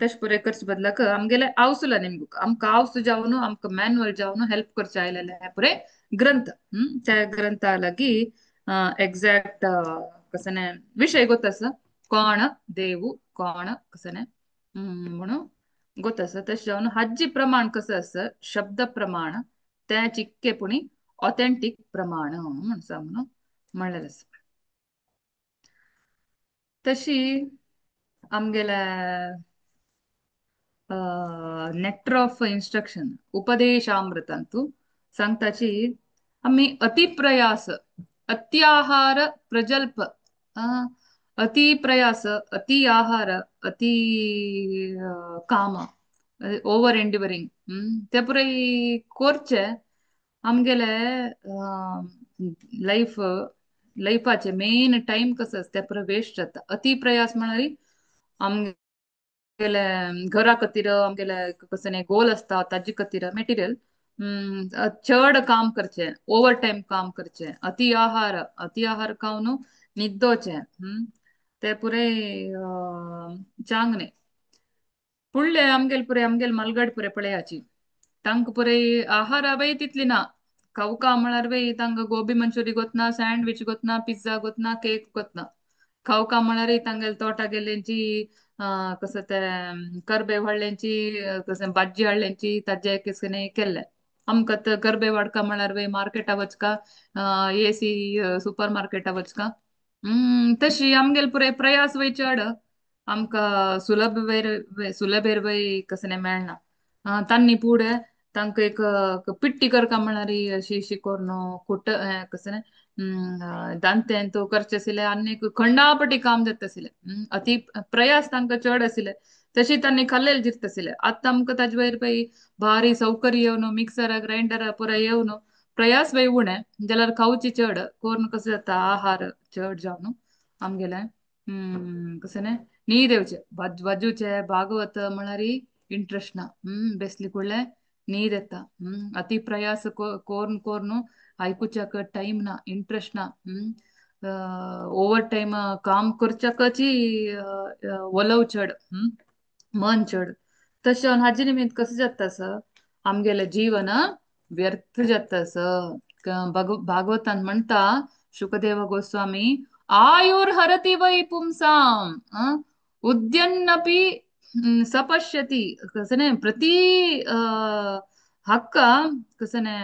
तशें पुरे करचे बदलाक आमगेले आवसुला निमगूक आमकां आवस जावन आमकां मॅन्युअल जावन हेल्प करचे आयलेले हे पुरे ग्रंथ त्या ग्रंथा लागी ಎಕ್ಸಾಕ್ಟ್ ಕಸನೆ ವಿಷಯ ಗೊತ್ತಸ कोण देव कोण कसने म्हणून गोतस तशें जावन हाजी प्रमाण कसं असं शब्द प्रमाण त्या चिक्केपुणी ऑथेंटिक प्रमाण म्हणून म्हणून म्हणलेलें आसा तशी आमगेल्या नेक्टर ऑफ इन्स्ट्रक्शन उपदेशामृतांतू सांगताची आम्ही अतिप्रयास अत्याहार प्रजल्प अति प्रयास अति आहार अति काम ओव्हर एंडिवरिंग ते पुरे कोरचे आमगेले लाईफ लाईफाचे मेन टाइम कसं असते ते पुरे वेस्ट जाता अति प्रयास म्हणारी आमगेले घरा खातीर आमगेले कसं गोल असता ताजे खातीर मेटेरियल चड काम करचे ओव्हर टाइम काम करचे अति आहार खावन निद्दोचे ते पुरे चांगले पुळ्ळे आमगेल पुरे आमगेल मलगड पुरे पळयाची तांक पुरे आहार आवय तितली ना खावका म्हळ्यार वय तांकां गोबी मंचुरी गोतना सँडविच गोतना पिझ्झा गोतना केक गोतना खावका म्हळ्यार तांगेले तोटा गेल्यांची कसं ते करबे हाडल्यांची कसं भाजी हाडल्यांची ताजे कसं केल्ले आमकां तर करबे वाडका म्हळ्यार वय मार्केटा वचका एसी सुपर मार्केटा वचका तशी आमगेल पुरे प्रयास वय चड आमकां सुलभेर वय कसं मेळना तांणी पुढे तांकां एक पिट्टी करका म्हळ्यार अशी शिकोर न्हू कुट कसं दांतेन तो करचे आशिल्ले आनी खंडापटी काम जाता आशिल्ले अति प्रयास तांकां चड आशिल्ले तशी तांणी खाल्लेले जित आशिल्ले आतां आमकां ताजे वयर पळय भारी सौकर्य येवन मिक्सर ग्राइंडर पुराय येवन प्रयास वय उणे जाल्यार खावची चड कोरून कसं जाता आहार चड जावन आमगेले कसं न्हीद येवचे वाजूचे भागवत म्हळ्यार इंट्रस्ट ना बेसली कुडले न्हीद येता अति प्रयास कोरून कोरून आयकुच्याक टाइम ना इंट्रस्ट ना ओव्हर टाइम काम करच्याकची वलव चड मन चड तशें हाजे निमित्त कसं जाता आमगेले जीवन व्यर्थ जाता भागवतान म्हणटा शुकदेव गोस्वामी आयुर्हरति वै पुंसाम उद्यन्नपि सपश्यति कसने प्रति हक्क कसने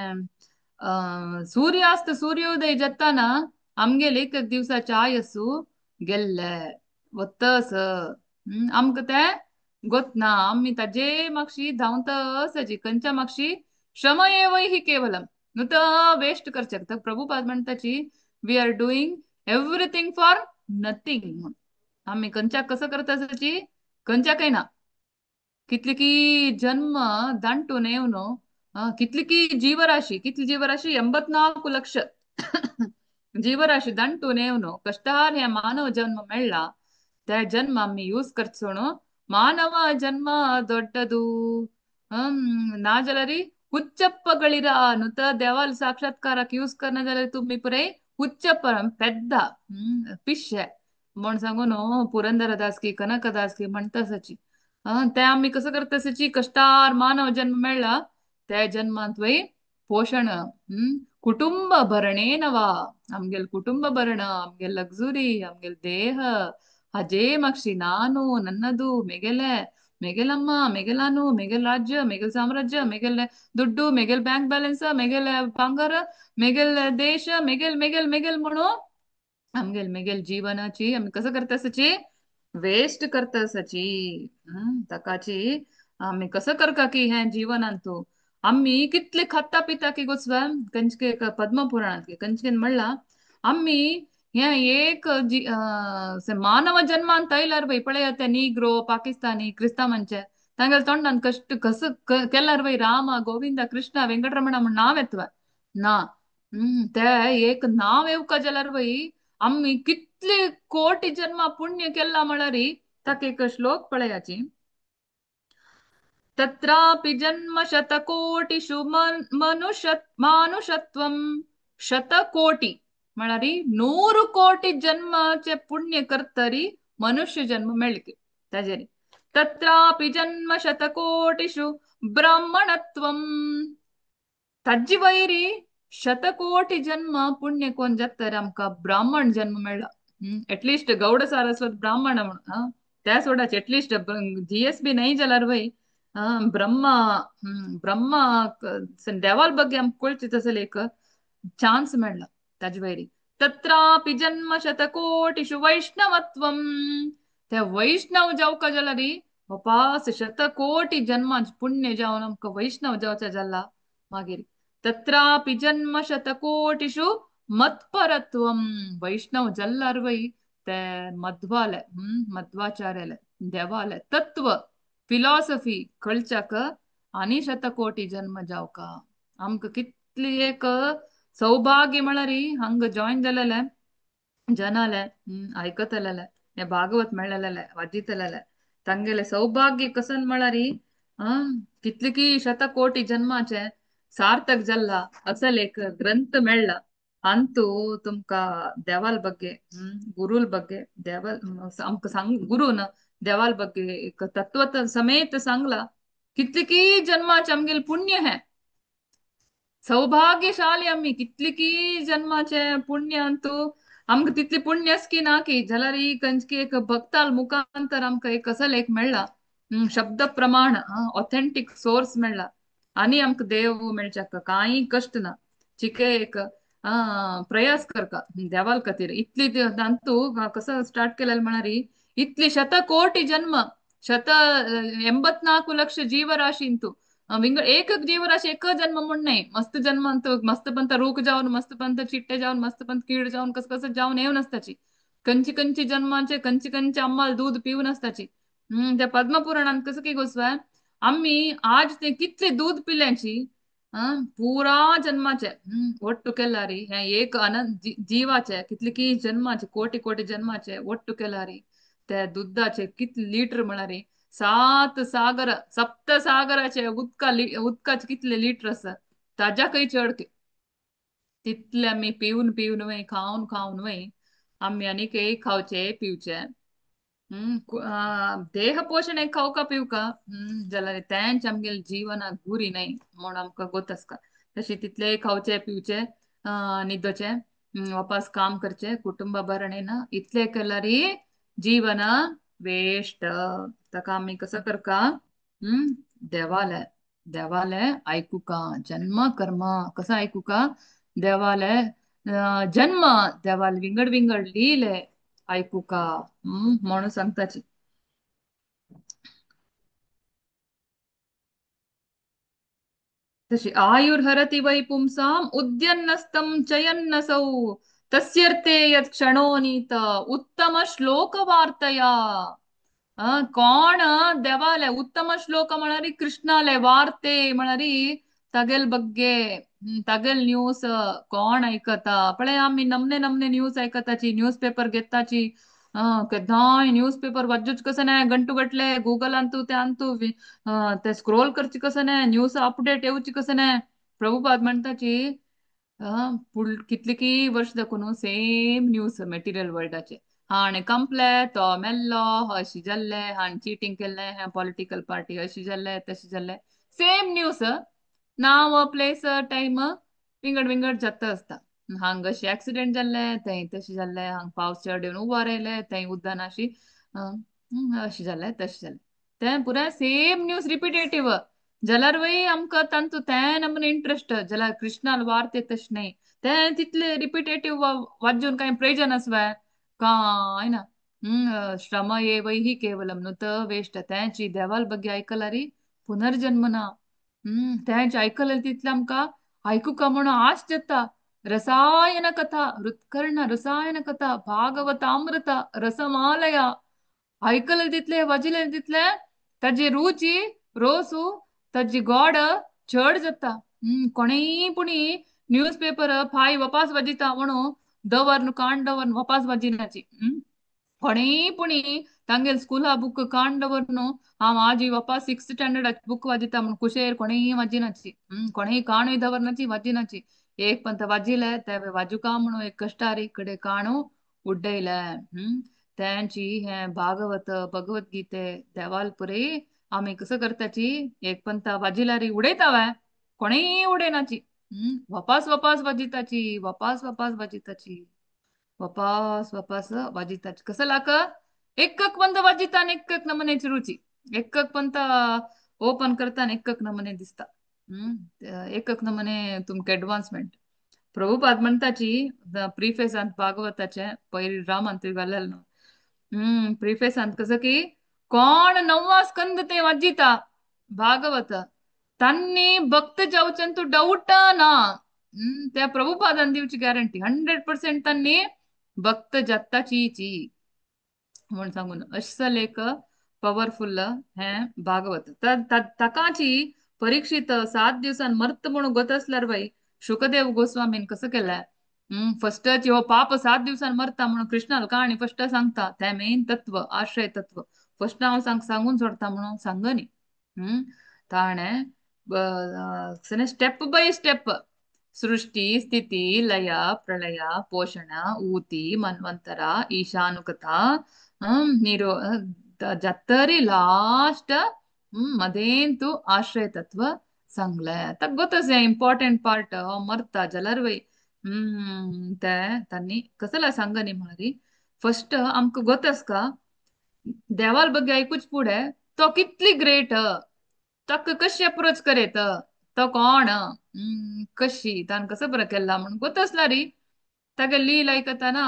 सूर्यास्त सूर्योदय जत्ताना आमगेल एक दिवसाच्या आयस्सु गेल्ले वत्तस आमक ते गोतना आम्ही ताजे मागशी धावत असायची कंचा मागशी श्रम एव ही केवलम नुत वेस्ट करचेक तर प्रभुपाद म्हणताची we are doing everything for nothing आम्ही कंचा कसं करत असायची कंचा काही ना कितली की जन्म ದಾಂಟುನೆ ಇವನು कितली की जीवराशी कितली जीवराशी 84 ಲಕ್ಷ जीवराशी ದಾಂಟುನೆ ಇವನು कष्टार ह्या मानव जन्म मेळ्ळा त्या जन्म आम्ही यूज करचोण ಮಾನವ ಜನ್ಮ ದೊಡ್ಡದು ना जाल्यार ಹುಚ್ಚಪ್ಪಗಳಿರ ನುತ देवाल साक्षात्काराक यूज करना जाल्यार तुम्ही पुरे ಹುಚ್ಚಪ್ಪ పెద్ద पिश्य म्हण सांगून पुरंदरदास की कनकदास की म्हणतासची ते आम्ही कसं करतासची कष्टार मानव जन्म मेळ्ळा त्या जन्मांत वय पोषण कुटुंब भरणे नवा आमगेल कुटुंब भरण आमगेल लक्झुरी आमगेल देह ಅಜೇ ಮಕ್ಷಿ ನಾನು ನನ್ನದು ಮೆಗೆಲೆ ಮೆಗೆಲಮ್ಮ ಮೆಗೆಲಾನು ಮೆಗೆಲ್ ರಾಜ್ಯ ಮೆಗೆಲ್ ಸಾಮ್ರಾಜ್ಯ ಮೆಗೆಲ್ ದುಡ್ಡು ಮೆಗೆಲ್ ಬ್ಯಾಂಕ್ ಬ್ಯಾಲೆನ್ಸ್ ಮೆಗೆಲ್ ಬಂಗಾರ ಮೆಗೆಲ್ देश ಮೆಗೆಲ್ ಮೆಗೆಲ್ ಮೆಗೆಲ್ म्हणू आमगेल मेगेल जीवनाची आम्ही कसं करता असाची वेस्ट करता असाची तकाची आम्ही कसं करका की हे जीवनांतू आम्ही कितले खाता पिता की गोचवा कंचके पद्म पुराणात की कंचकेन म्हणला आम्ही हे एक ಮಾನವ ಜನ್ಮ ಅಂತ ಇಲ್ಲಾರ ಬೈ ಪಳೆಯತ್ತೆ ನೀಗ್ರೋ ಪಾಕಿಸ್ತಾನಿ ಕ್ರಿಸ್ತಾಮಂಚೆ ತಂಗಲ್ ತೊಂಡನ್ ಕಷ್ಟ ಕಸ ಕೆಲ್ಲಾರ ಬೈ ರಾಮ ಗೋವಿಂದ ಕೃಷ್ಣ ವೆಂಕಟರಮಣ ನಾವೆತ್ವ ना ते एक नाव येवका जाल्यार वय आम्ही कितले कोटी जन्म पुण्य केला म्हळ्यार ताका एक श्लोक पळयाची तत्रापि जन्म शतकोटिषु मानुषत्वं शतकोटी म्हळ्यार 100 कोटी जन्माचे पुण्य करतरी मनुष्य जन्म मेळके ताजेर तत्रापि जन्म शतकोटिषु ब्राह्मणत्वं ताजी वैरी शतकोटी जन्म पुण्य कोण जातर आमका ब्राह्मण जन्म मेळ्ळा एटलिस्ट गौड सारस्वत ब्राह्मण म्हणून त्या सोडाच एटलिस्ट जीएसबी नाही जाल्यार वय ब्रह्मा ब्रह्मा देवाल ಬಗ್ಗೆ आमक कळची तसले एक ಚಾನ್ಸ್ मेळ्ळा ताजी वैरी तत्रापि जन्म शतकोटिषु वैष्णवत्वं त्या वैष्णव जावका जाल्यार उपास शतकोटी जन्मांच पुण्य जावन आमकां वैष्णव जावचा जाला मागीर तत्रापि जन्म शतकोटिषु मत्परत्वं वैष्णव जल्लार वै ते मध्वाले मध्वाचार्याले देवाले तत्व फिलॉसफी कळच्याक आनी शतकोटी जन्म जावका आमकां कितली एक सौभाग्य म्हळ्यार हंग जॉइन जालेले जनाले ऐकतलेले हे भागवत मेळलेले वाजितलेले तांगेले सौभाग्य कसन म्हळ्यार कितली की शतकोटी जन्माचे सार्थक जल्ला असल एक ग्रंथ मेळ्ळा ಅಂತೂ तुमका देवाल ಬಗ್ಗೆ गुरुल ಬಗ್ಗೆ देवाल आमकां सांग गुरुन देवाल ಬಗ್ಗೆ एक तत्व समेत सांगला कितली की जन्माचे आमगेल पुण्य है सौभाग्यशाली आम्ही कितली की जन्माचे पुण्य अंतू आमक तितली पुण्यस की ना की जाल्यार कंचकी एक भक्ताल मुखांतर आमकां एक असल एक मेळ्ळा शब्द प्रमाण ऑथेंटिक सोर्स मेळ्ळा आनी आमकां देव मेळच्याक कांय कष्ट ना चिके एक प्रयास करका देवाल खातीर इतली अंतू कसं स्टार्ट केलेलं म्हळ्यार इतली शतकोटी जन्म 184 ಲಕ್ಷ जीवराशी इंतू एक जीवराशी एक जन्म म्हणून नाही मस्त जन्म मस्त पंत रूख जाऊन मस्त पंत चिट्टे जाऊन मस्त पंत कीड जाऊन कस कसं जाऊन येऊन असताची कंची कंची जन्माचे कंची कंची अम्माल दूध पिऊन असताची त्या पद्मपुराणात कसं की गोसवा आम्ही आज ते कितले दूध पिल्याची पुरा जन्माचे ಒಟ್ಟು केलारी हे एक अनंत जीवाचे कितले की जन्माचे कोटी कोटी जन्माचे ಒಟ್ಟು केलारी त्या दुधाचे कितले लिटर म्हळ्यार 7 सागर सप्त सागराचे उदकाचे कितले लिटर आसा ताज्या खंय चड तितले आम्ही पिवन पिवन वय खावन खावन वय आम्ही आनीक खावचे पिवचे देह पोषण एक खावका पिवका जाल्यार तेंच आमगेल जीवनाक गुरी नाही म्हण आमकां गोत आसता तशी तितले खावचे पिवचे न्हिदोचे वापस काम करचे कुटुंब भरणे ना इतले केल्यारी जीवन वेस्ट तका आम्ही कसं कर का देवालय देवालय ऐकू का जन्म कर्म कसं ऐकू का देवालय जन्म देवाल विंगड विंगड लिहिले ऐकू का म्हणून सांगताची तशी आयुर्हरति वै पुंसाम् उद्यन्नस्तं चयन्नसौ तस्यर्थे यत् क्षणो नीत उत्तम श्लोक वार्तया कोण देवालय उत्तम श्लोक म्हणारी कृष्णालय वार्ते म्हणारी तगेल बग्गे तगेल न्यूज कोण ऐकता पळे आम्ही नमने नमने न्यूज ऐकताची न्यूज पेपर घेताची केदाय न्यूज पेपर वाजूच कसं नाही गंटू गटले गूगल अंतू ते अंतू ते स्क्रोल करची कसं नाही न्यूज अपडेट येऊची कसं नाही प्रभुपाद म्हणताची कितली की वर्ष दाखवून सेम न्यूज मेटेरियल वर्ल्डाचे हाणे कंपले तो मेल्लो अशी जाल्ले हाण चिटींग केल्ले हा पॉलिटिकल पार्टी अशी जाल्ले तशी जाल्ले सेम न्यूज नाव प्लेस टाइम विंगड विंगड जाता असता हांग अशी ऍक्सिडेंट जाल्ले थंय तशी जाल्ले हांग पावस चड येवन उबा रायले थंय उद्दान अशी अशी जाल्ले तशी जाल्ले ते पुराय सेम न्यूज रिपिटेटिव्ह जाल्यार वय आमकां तांचो ते नमून इंटरेस्ट जाल्यार कृष्णाल वार्ते तशें न्हय ते तितले रिपिटेटिव्ह वाजून काही प्रयोजन आसवाय काय ना ಶ್ರಮ ಏವ ಹಿ ಕೇವಲಂ ನುತ ವೇಷ್ಟ त्यांची देवाल ಬಗ್ಗೆ ऐकलारी पुनर्जन्म ना त्यांची ऐकलं तितलं आमका ऐकू का म्हणून आश जाता रसायन कथा हृत्कर्ण रसायन कथा भागवतामृत रसमालय ऐकलं तितले वाजिले तितले ताजी रुची रोसू ताजी गोड चड जाता कोणीय पुणी न्यूज पेपर फाय वपास वाजिता म्हणून दवर कांड दवर वपास वाजिनाची कोणी पुणी तांगेल स्कूल बुक कांडवरनो हांव आजी बापा सिक्स्थ स्टँडर्ड बुक वाजिता म्हण कुशेर कोणीय वाजिनाची कोणीय काणू दवरनाची वाजिनाची एक पंत वाजिले ते वाजुका म्हणून एक कष्टारी कडे काणू उड्डयले त्यांची हे भागवत भगवद्गीते देवाल पुरे आम्ही कसं करताची एक पंत वाजिलारी उडयतावय कोणीय उडयनाची वपास वपास वाजिताची वपास वपास वाजिताची वपास वपास वाजिताची कसं लाक एकक पंत वाजिता एकक नमनेची रुची एकक पंत ओपन करताना एकक नमने दिसता एकक नमने तुमक एडवान्समेंट प्रभुपाद म्हणताची प्रिफेसांत भागवताचे पयली रामांत घालेल प्रिफेसांत कसं की कोण नववा स्कंद ते वाजिता भागवत तांनी भक्त जावचंतू डाऊट ना त्या प्रभुपादान दिवची गॅरंटी 100% तांनी भक्त जत्ताची म्हणून सांगून असं एक पॉवरफुल हे भागवत तकाची परीक्षित 7 दिवसांन मर्त म्हणून गोत असल्यार बाई शुकदेव गोस्वामीन कसं केलंय फर्स्ट हो पाप 7 दिवसांन मरता म्हणून कृष्णाला कहाणी फर्स्ट सांगता ते मेन तत्व आश्रय तत्व फर्स्ट हांव सांगून सोडता म्हणून सांगनी ताणे स्टेप बाय स्टेप सृष्टी स्थिती लय प्रलय पोषण ऊती मन्वंतर ईशानुकता निरो जत्तरी लास्ट मदेन तू आश्रय तत्व सांगलंय आता गोतच इम्पॉर्टंट पार्ट मरता जाल्यार वय ते तांणी कसला सांगनी म्हणारी फर्स्ट आमकां गोतस का देवाल ಬಗ್ಗೆ ऐकूच पुढे तो कितली ग्रेट तक कशी अप्रोच करेत तो कोण कशी तान कसं बरं केला म्हणून गोतसला री तागे लील ऐकताना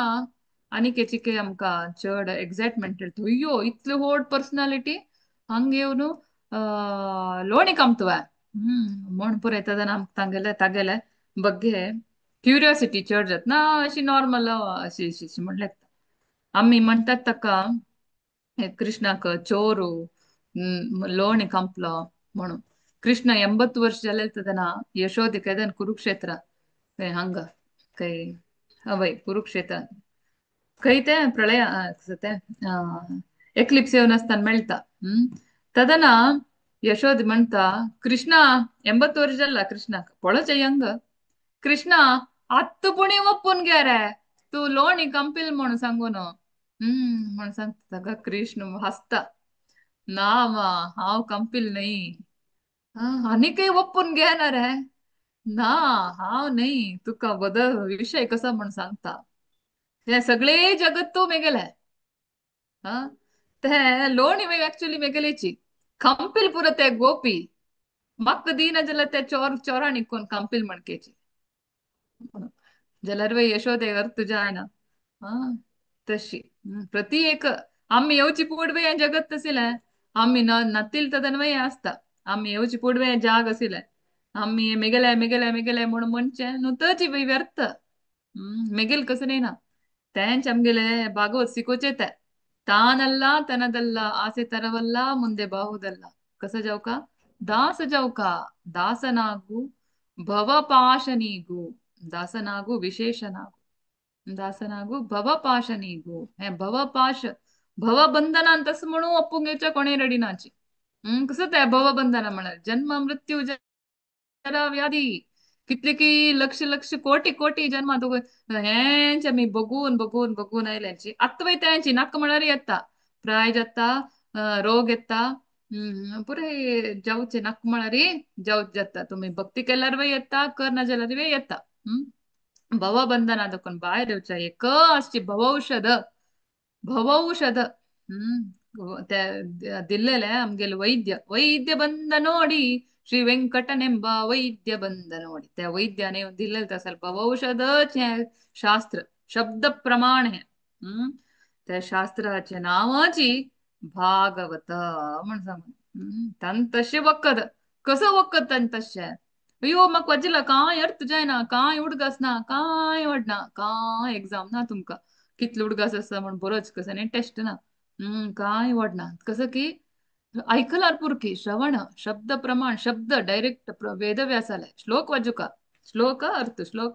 आनिकेचिके आमकां चड एक्साइटमेंट अय्यो इतली व्हड पर्सनालिटी हंग येवन लोणी कामतवा म्हण पुरयतना आमकां तागेले ಬಗ್ಗೆ क्युरियोसिटी चड जात ना अशी नॉर्मल अशी अशी म्हणल्यार आम्ही म्हणतात ताका कृष्णाक चोरू लोणी कंपलो म्हणून कृष्ण 80 ವರ್ಷ जालें यशोदे केदन कुरुक्षेत्र हंग कೈ वय कुरुक्षेत्र खंय ते प्रलय ते एक्लिप्स येवन आसतना मेळटा तदन यशोद म्हणटा कृष्ण 80 ವರ್ಷ जाला कृष्णाक पळोवचे यंग कृष्ण आत्तपुणी ಒಪ್ಪುನ್ गे रे तू लोणी कंपिल म्हणून सांगून म्हणून सांगता ताका कृष्ण हसता ना मा हांव कंपिल न्हय आनी काही ಒಪ್ಪುನ್ घेणार आहे ना हाव नाही तुका बदल विषय कसा म्हण सांगता. हे सगळे जगत तो मेगेलाय. हा ते लोणी ऍक्च्युली मेगेलेची कंपील पुरत ते गोपी मक्क दीन जल ते चोराणी कोण कंपील म्हणकेची जलर्वे यशोदेवर तुझ्या आहे ना. हा तशी प्रति एक आम्ही येवची पुडवे जगत तसिलाय. आम्ही नतील तदन्वय असता. आम्ही येवची पुडवे जाग असिलाय. आम्ही मेगेलाय म्हणून म्हणचे नुतची व्यर्थ. ಮಿಗಿಲ್ ಕಸನೇನ ತೇನ್ ಚಮ್ಗಿಲೆ ಭಾಗವತ್ ಸಿಕ್ಕೋಚೇತೆ ತಾನಲ್ಲ ತನದಲ್ಲ ಆಸೆ ತರವಲ್ಲ ಮುಂದೆ ಬಾಹುದಲ್ಲ ಕಸ ಜೌಕ ದಾಸ ಜೌಕ ದಾಸನಾಗು ಭವಪಾಶನಿಗೂ ದಾಸನಾಗು ವಿಶೇಷನಾಗು ದಾಸನಾಗು ಭವಪಾಶನಿಗೂ हे भवपाश भवबंधन तस म्हणू अपुंगेच्या कोणे रडीनाची कसं त्या भवबंधना म्हणा जन्म मृत्यू जरा व्याधी कितले की लक्ष लक्ष कोटी कोटी जन्मात हेंच्या मी बघून आयल्यांची आत्ता त्यांची नाक म्हणारी येता प्राय जाता रोग येता पुरे जाऊचे नाक म्हणारी जाऊच जाता तुम्ही भक्ती केल्यार वे येता कर ना जाल्यार वे येता भवबंधन ಅದಕ್ಕೊಂದು ಬಾಯ ದೇವಚ एक असची भवौषध भवौषध ದಿಲ್ಲೆಲೆ ಆಮ್ಗೆಲ್ ವೈದ್ಯ ಬಂದ ನೋಡಿ ಶ್ರೀ ವೆಂಕಟನೆಂಬ ವೈದ್ಯ ಬಂದ ನೋಡಿ त्या वैद्याने दिलेलं त्या ಸ್ವಲ್ಪ भवौषधच हे शास्त्र शब्द प्रमाण हे त्या शास्त्राच्या नावाची भागवत म्हण सांग तन तशे वखद कसं वखद तन तशे अयो मग वजिला काय अर्थ जायना काय उडगस ना काय वडना काय एक्झाम ना तुमका कितलं उडगस असं म्हणून बरोच कसं नाही टेस्ट ना काय वडना कसं की ऐकलार पुरकी श्रवण शब्द प्रमाण शब्द डायरेक्ट वेदव्यासाला श्लोक वाजुका श्लोक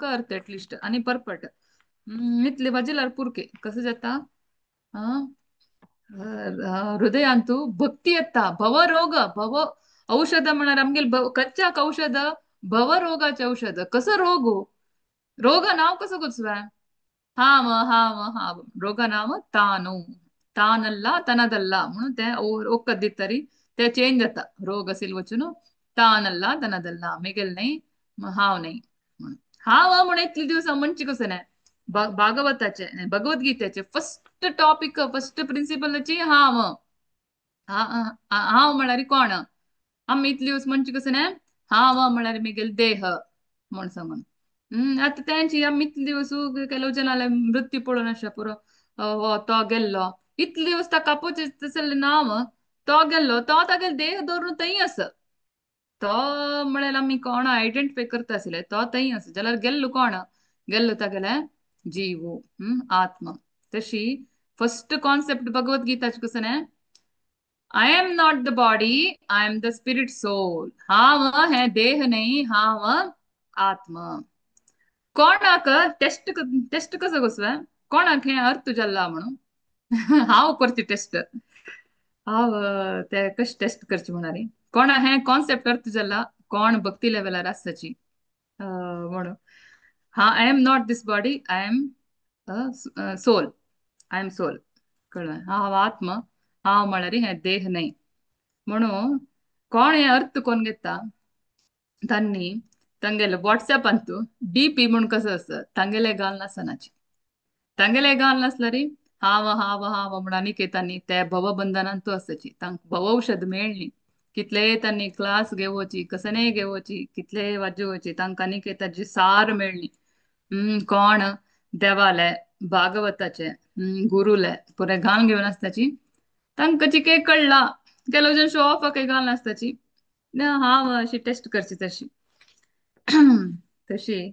अर्थ एटलिस्ट आणि परपट इतले वाजिलार पुरके कसं जाता हृदयांतू भक्ती येता भव औषध म्हणणार आमगेल कच्चाक औषध भवरोगाचे औषध कसं रोग हो रोग नाव कसं गोचवा ಹಾ ರೋಗ ನಾಮ ತಾನು ತಾನಲ್ಲ ತನದಲ್ಲ म्हणून ते ಒಕ್ಕದ್ದಿತ್ತರಿ ते चेंज जाता रोग असेल वचून तानल्ला तनदल्ला मेगेल नाही हाव नाही म्हणून हाव म्हणून इतले दिवस म्हणची कसं नाही भागवताचे भगवद्गीतेचे फर्स्ट टॉपिक फर्स्ट प्रिन्सिपलची हाव हाव म्हणारी कोण आम्ही इतले दिवस म्हणची कसं नाही हाव म्हणारी मेगेल देह म्हण सांगून आता त्यांची आम्ही इतले दिवस ಕೆಲವು ಜನ मृत्यू पडून अशा पुरो हो तो गेल्लो इतले दिवस ता कापोचे तसले नाव तो गेल्लो तो तागेल देह दवरून थंय आस तो म्हळ्यार आमी कोण आयडेंटिफाय करता आसले तो थंय आस जाल्यार गेल्लो कोण गेल्लो तागेले जीव आत्मा तशी फर्स्ट कॉन्सेप्ट भगवद्गीताची कसं नाही I am not the body I am the spirit soul हाव हे देह नाही हाव आत्मा कोणाक टेस्ट टेस्ट कसं गोसवा कोणाक हे अर्थ जाल्ला म्हणून हाव करची टेस्ट हाव ते कशी टेस्ट करची म्हणारी कोणा हे कॉन्सेप्ट अर्थ जाल्ला कोण भक्ती लेवलार आसाची म्हणून हा I am not this body I am soul I am soul कळलं हाव आत्मा हाव म्हणारी हे देह नाही म्हणून कोण हे अर्थ कोण घेता तांनी तांगेले व्हॉट्सअप अंतू डीपी म्हणून कसं असतं तांगेले घाल नसनाची तांगेले घाल नसल्यारी हाव म्हणून अनिकेतांनी त्या भवबंधनांतू असायची तांक भवौषध मेळली कितले तांनी क्लास घेवची कसने घेवची कितले वाजवची तांकां अनिकेताची सार मेळली कोण देवाले भागवताचे गुरुले पुरे घाल घेऊन असताची तांकां चिके कळला ಕೆಲವು जन शो ऑफ काही घाल नसताची हाव अशी टेस्ट करची तशी तशी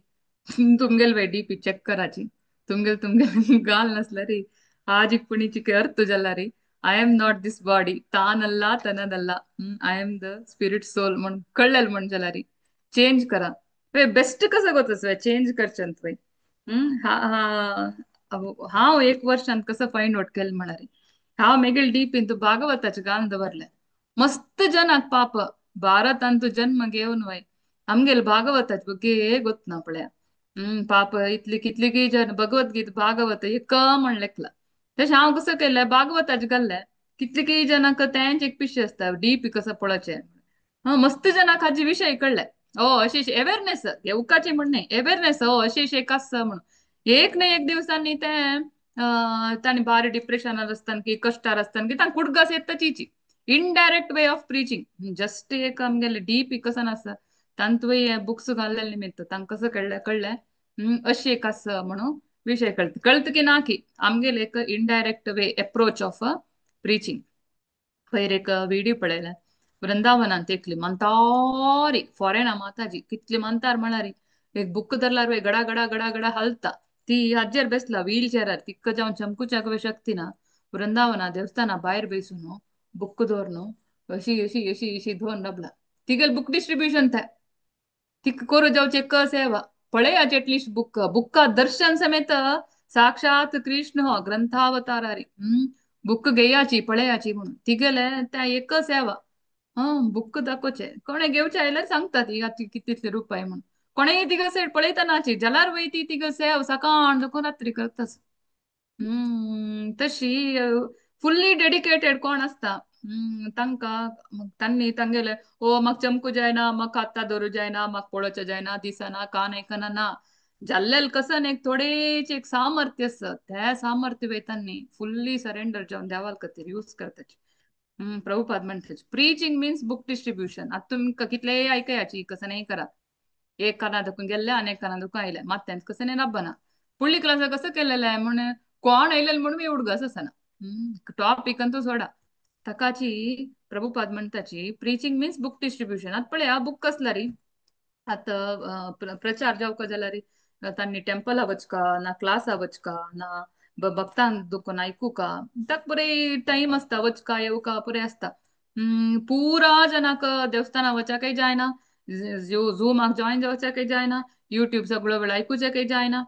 तुमगेल वे डीपी चेक कराची तुमगेल गाल नसला री आज इಪ್ಪುಣಿची अर्थ जल्ला री I am not this body तानल्ला तनदल्ला I am the spirit soul म्हणून कळलेल म्हण जल्ला री चेंज करा वे बेस्ट कसं गोतस वे चेंज करचंत वे हा हाव एक वर्षांत कसं फाइंड आउट केलं म्हणारी हाव मेगेल डीप इंतू भागवताचे गान दवरले मस्त जनाक पाप ಭಾರತ जन्म घेऊन वय आमगेल भागवताच ಬಗ್ಗೆ ಗೊತ್ತು पळ्या पाप इतली कितली की जन भगवद्गीत भागवत एक म्हणलेकला तशें हांव कसं केलें भागवताच घाल्लें कितली की जनाक तेंच एक पिशे असता डीप कसं पळोवचें मस्त जनाक हाचे विशय कळले अशी अवेअरनेस येवकाची म्हणणे अवेअरनेस अशी एक आसा म्हणून एक ना एक दिवसांनी ते तांणी बारी डिप्रेशनार असताना की कष्टार असताना की तांकां कुडगास येताची indirect way of preaching just एक आमगेले डीप कसन आसा तांतूय बुक्स घाललेले निमित्त तांकां कसं कळलं अशी एक आसा म्हणून विषय कळत की ना की आमगेले एक indirect way approach of preaching खैर एक व्हिडिओ पळयला वृंदावनांत एकली म्हणटारी फॉरेना माताजी कितली म्हणतार म्हळ्यार एक बुक धरल्यार वे गडा गडा गडा गडा हलता ती हाजेर बेसला व्हील चेअरार तिक्क जावन चमकुच्या शक्ती ना वृंदावना देवस्थाना भायर बेसून बुक दवरन अशी अशी अशी अशी धोन रबला तिगेल बुक डिस्ट्रीब्यूशन था तिक कोर जावचे क सेवा पळयाचे एटलीस्ट बुक्का दर्शन समेत साक्षात कृष्ण हो ग्रंथावतारारी बुक घेयाची पळयाची म्हणून तिगेले त्या एक सेवा बुक दाखोवचे कोणे घेवचे आयल्यार सांगता ती आती कितले रुपये म्हणून कोणेय तिका सेड पळयता नाची जाल्यार वयती तिका सेव सकाळ देखून रात्री करतास तशी फुल्ली डेडिकेटेड कोण असता तांकां तांणी तांगेले ओ म्हाका चमकू जायना म्हाका आत्ता धरू जायना म्हाका पळोवचें जायना दिसना कान आयकना ना जाल्लेल कसन एक थोडेच एक सामर्थ्य आसा त्या सामर्थ्य वेतांनी फुल्ली सरेंडर जावन देवाल खातीर यूज करताचे प्रभुपाद म्हणटाचे प्रीचिंग मीन्स बुक डिस्ट्रीब्युशन आता तुमकां कितलेय आयकयाची कसं नाही करा एक काना दुखून गेल्ले आणि एक काना दुखून आयले मात्यांच कसं नाही नब्बना फुडली क्लास कसं केलेलं आहे म्हणून कोण आयलेलं म्हणून एवढगस असना टॉपिक तू सोडा तकाची प्रभुपाद म्हणताची प्रीचिंग मीन्स बुक डिस्ट्रीब्युशन आता पळया बुक कसला री आता प्रचार जावका जाल्यार तांणी टेंपला वचका ना क्लासा वचका ना भक्तान दुखून आयकू का ताका पुरे टाइम आसता वचका येवका पुरे आसता पुरा जनाक देवस्थाना वचाकय जायना झूमाक जॉईन जावच्याकय जायना युट्यूब सगळो वेळ आयकूचेकय जायना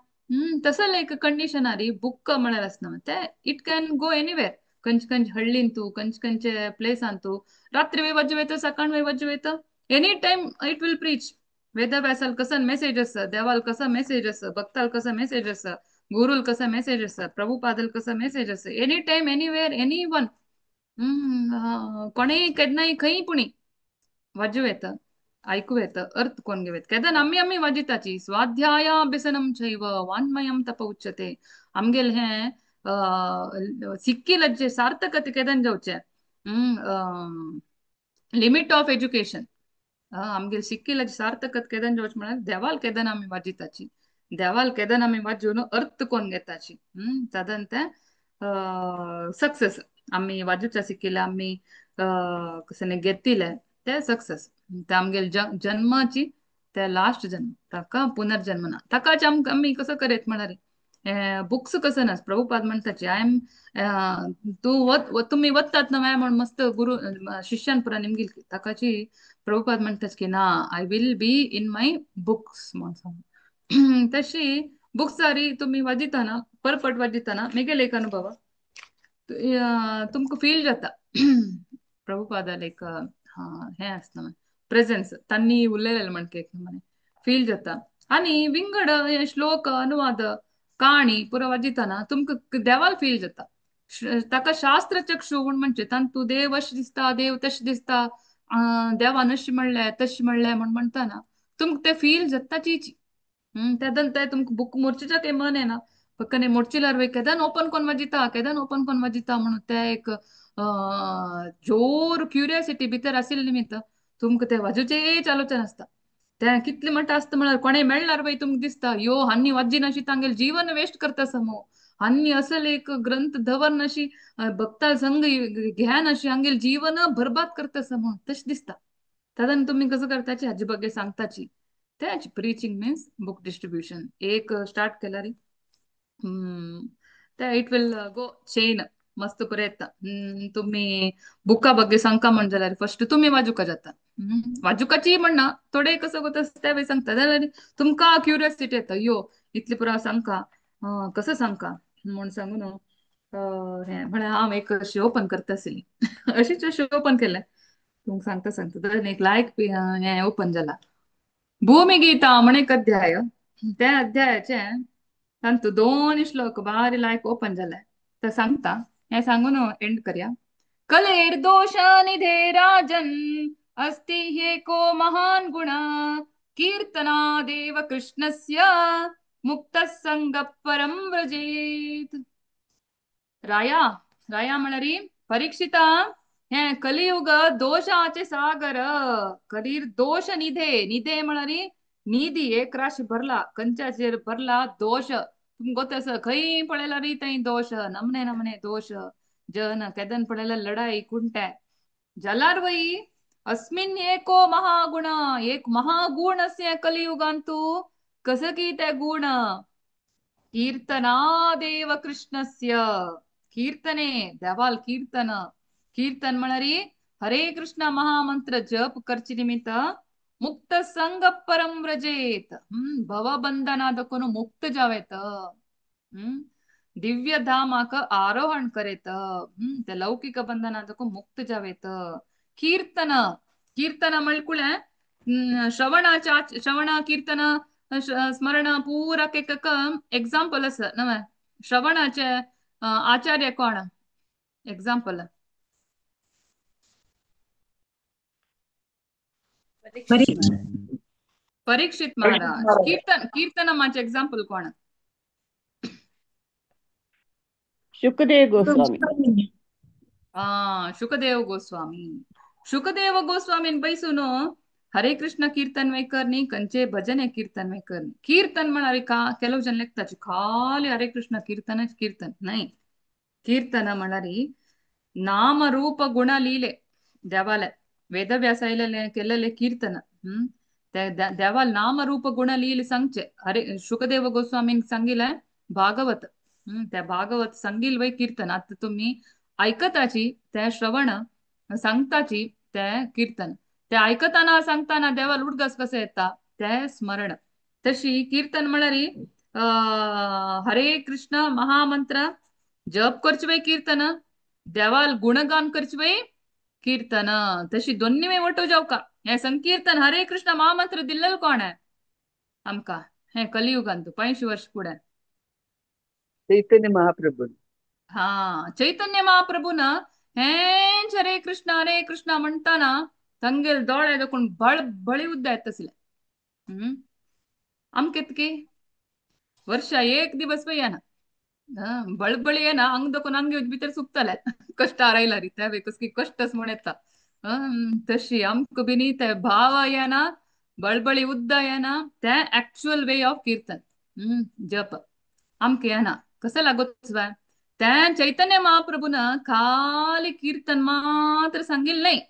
तसं लायक कंडिशनारी बुक म्हळ्यार आसना ते इट कॅन गो एनीवेर खंयचे खंयचे हळ्ळीन तूं खंयचे खंयचे प्लेसान तूं रात्री वच वयता सकाळ वच वयता any time it will preach वेदव्यासाल कसा मेसेज असा देवाल कसा मेसेज असा भक्ताल कसा मेसेज असा गुरुल कसा मेसेज असा प्रभुपादल कसा मेसेज असा any time anywhere any one कोणेय केन्नाय खंय पुणी वाजू येतं ऐकू येतं अर्थ कोण घेवेत केदन आम्ही आम्ही वाजिताची स्वाध्यायाभ्यसनम चैव वाङ्मयं तप उच्यते आमगेल हे सिक्कील सार्थकते केदन जावचे लिमिट ऑफ एज्युकेशन आमगे शिक्कीला सार्थकत केदन जावच म्हळ्यार देवाल केदन आमी वाजिताची देवाल केदन आमी वाजून अर्थ कोण घेताची तदन ते सक्सेस आमी वाजूच्या शिकिला आमी कसं घेतिले ते सक्सेस ते आमगेल जन्माची ते लास्ट जन्म ताका पुनर्जन्म ना ताकाच आमी कसं करेत म्हणारे बुक्स कसं नास प्रभुपाद म्हणताचे आय एम तुम्ही वतात ना म्हण मस्त गुरु शिष्यांपुरा निमगील ताकाची प्रभुपाद म्हणतात की ना I will be in my books म्हणून तशी बुक्स सारी तुम्ही वाजिताना परपट वाजिताना मेगेले एक अनुभव तुमका फील जाता प्रभुपादाला एक हे असतं प्रेझेन्स त्यांनी उरलेलं म्हणके म्हणे फील जाता आणि विंगड हे श्लोक अनुवाद काणी पुरा वाजिताना तुमका देवाल फील जाता ताका शास्त्र चक्षु म्हणजे तू देव अश दिसता देव तश दिसता देवान अशी म्हणले तशी म्हणले म्हण म्हणताना तुमक ते फील जाताची तेदन ते तुमक बुक मुर्चीच्या ते मन आहे ना पक्कने मुर्चिलार वे केदन ओपन कोण वाजिता केदन ओपन कोण वाजिता म्हणून ते एक जोर क्युरियोसिटी भितर आसिल्ली निमित्त तुमक ते वाजूचे आलोचन असता ते कितले म्हणटा आसता म्हळ्यार कोणेय मेळ्ळार वय तुमक दिसता यो हान्नी वाजीन अशी तांगेल जीवन वेस्ट करता समो हान्नी असल एक ग्रंथ धवर नशी भक्ता संग घ्यान अशी हांगेल जीवन बरबाद करता समो तश दिसता तदन तुम्ही कसं करताची हाजे बगे सांगताची त्याच प्रीचिंग मीन्स बुक डिस्ट्रीब्युशन एक स्टार्ट केला रे ते इट विल गो चेन मस्त पर्यंत तुम्ही बुका बगे सांगता म्हण जाल्यार फर्स्ट तुम्ही वाजूका जाता वाजूकाची म्हणना थोडे कसं होत त्यावेळी सांगता जाल्यार तुमका क्युरियोसिटी येता यो इतली पुरा सांगका कसं सांगका म्हण सांगून हे म्हळ्यार हांव एक अशी ओपन करता आसली अशीच अशी ओपन केल्या तुमका सांगता सांगता तर एक लायक हे ओपन जाला भूमिगीता म्हण एक अध्याय त्या अध्यायाचे तांतू दोन श्लोक बारी लायक ओपन झालाय तर सांगता हे सांगून एंड करूया कलेर दोषा निधे राजन अस्ति ह्येको महान गुणा कीर्तनादेव कृष्णस्य मुक्तः संगः परं व्रजेत. राया राया म्हणरी परीक्षिता हे कलियुग दोषाचे सागर करीर दोष निधे निधे म्हणरी निधी एक राशी भरला कंचाचेर भरला दोष तुम गोतस खई पडेला री तई दोष नमने नमने दोष जन केदन पडेला लढाई कुंटे जलार्वई अस्मिन् एको महागुण एक महागुणस्य कलियुगांतु कसकी ते गुण कीर्तनादेव कृष्णस्य कीर्तने देवाल कीर्तन कीर्तन म्हणरी हरे कृष्ण महामंत्र जप करची निमित्त मुक्त संग परम व्रजेत भवबंधनादकोनु मुक्त जावेत दिव्य धामाक आरोहण करेत ते लौकिक बंधनादको मुक्त जावेत कीर्तन कीर्तन मळकुळे श्रवणाच्या श्रवण कीर्तन स्मरण पूरक एक एग्जाम्पल अस नव श्रवणाचे आचार्य कोण एग्जाम्पल परीक्षित परीक्षित महाराज कीर्तन कीर्तन माझे एग्जाम्पल कोण शुकदेव गोस्वामी शुकदेव गोस्वामी शुकदेव गोस्वामी बैसून हरे कृष्ण कीर्तन वैकरनी कंचे भजने कीर्तन वैकरनी कीर्तन म्हणारी का ಕೆಲವು ಜನ ಲೆಕ್ತಾಚಿ ಖಾಲಿ ಹರೇ ಕೃಷ್ಣ कीर्तन कीर्तन नाही कीर्तन म्हणरी नाम रूप गुण लीले देवाले वेदव्यास केलेले कीर्तन देवाल नाम रूप गुण लीले सांगचे हरे शुकदेव गोस्वामी सांगिले भागवत त्या भागवत सांगिल वै कीर्तन आता तुम्ही ऐकताची त्या श्रवण सांगताची त्या कीर्तन ते ऐकताना सांगताना देवाल उडगस कसं येता ते स्मरण तशी कीर्तन म्हणरी हरे कृष्ण महामंत्र जप करचवै कीर्तन देवाल गुणगान करचवै कीर्तन तशी दोन्ही वे वटो जाऊ का हे संकीर्तन हरे कृष्ण महामंत्र दिल्लल कोण आहे आमका हे कलियुगांतू 500 वर्ष पुढे चैतन्य महाप्रभू हा चैतन्य महाप्रभून हेच हरे कृष्ण म्हणताना ತಂಗೆಲ್ ದೋಳೆ ದಕೊಂಡು ಬಳಿ ಉದ್ದ ಎತ್ತಸಿಲೆ आमकेतकी वर्ष एक दिवस बयाना बळबळी आहे ना अंग दकोन अंगी भितर सुकतले कष्ट आरायला री त्या वेकस की कष्टच म्हण येता तशी आमक बिनी ते भाव येना बळबळी उद्द येना ते ऍक्च्युअल वे ऑफ कीर्तन जप आमके येना कसं लागोच त्या चैतन्य महाप्रभून खाली कीर्तन मात्र सांगिल नाही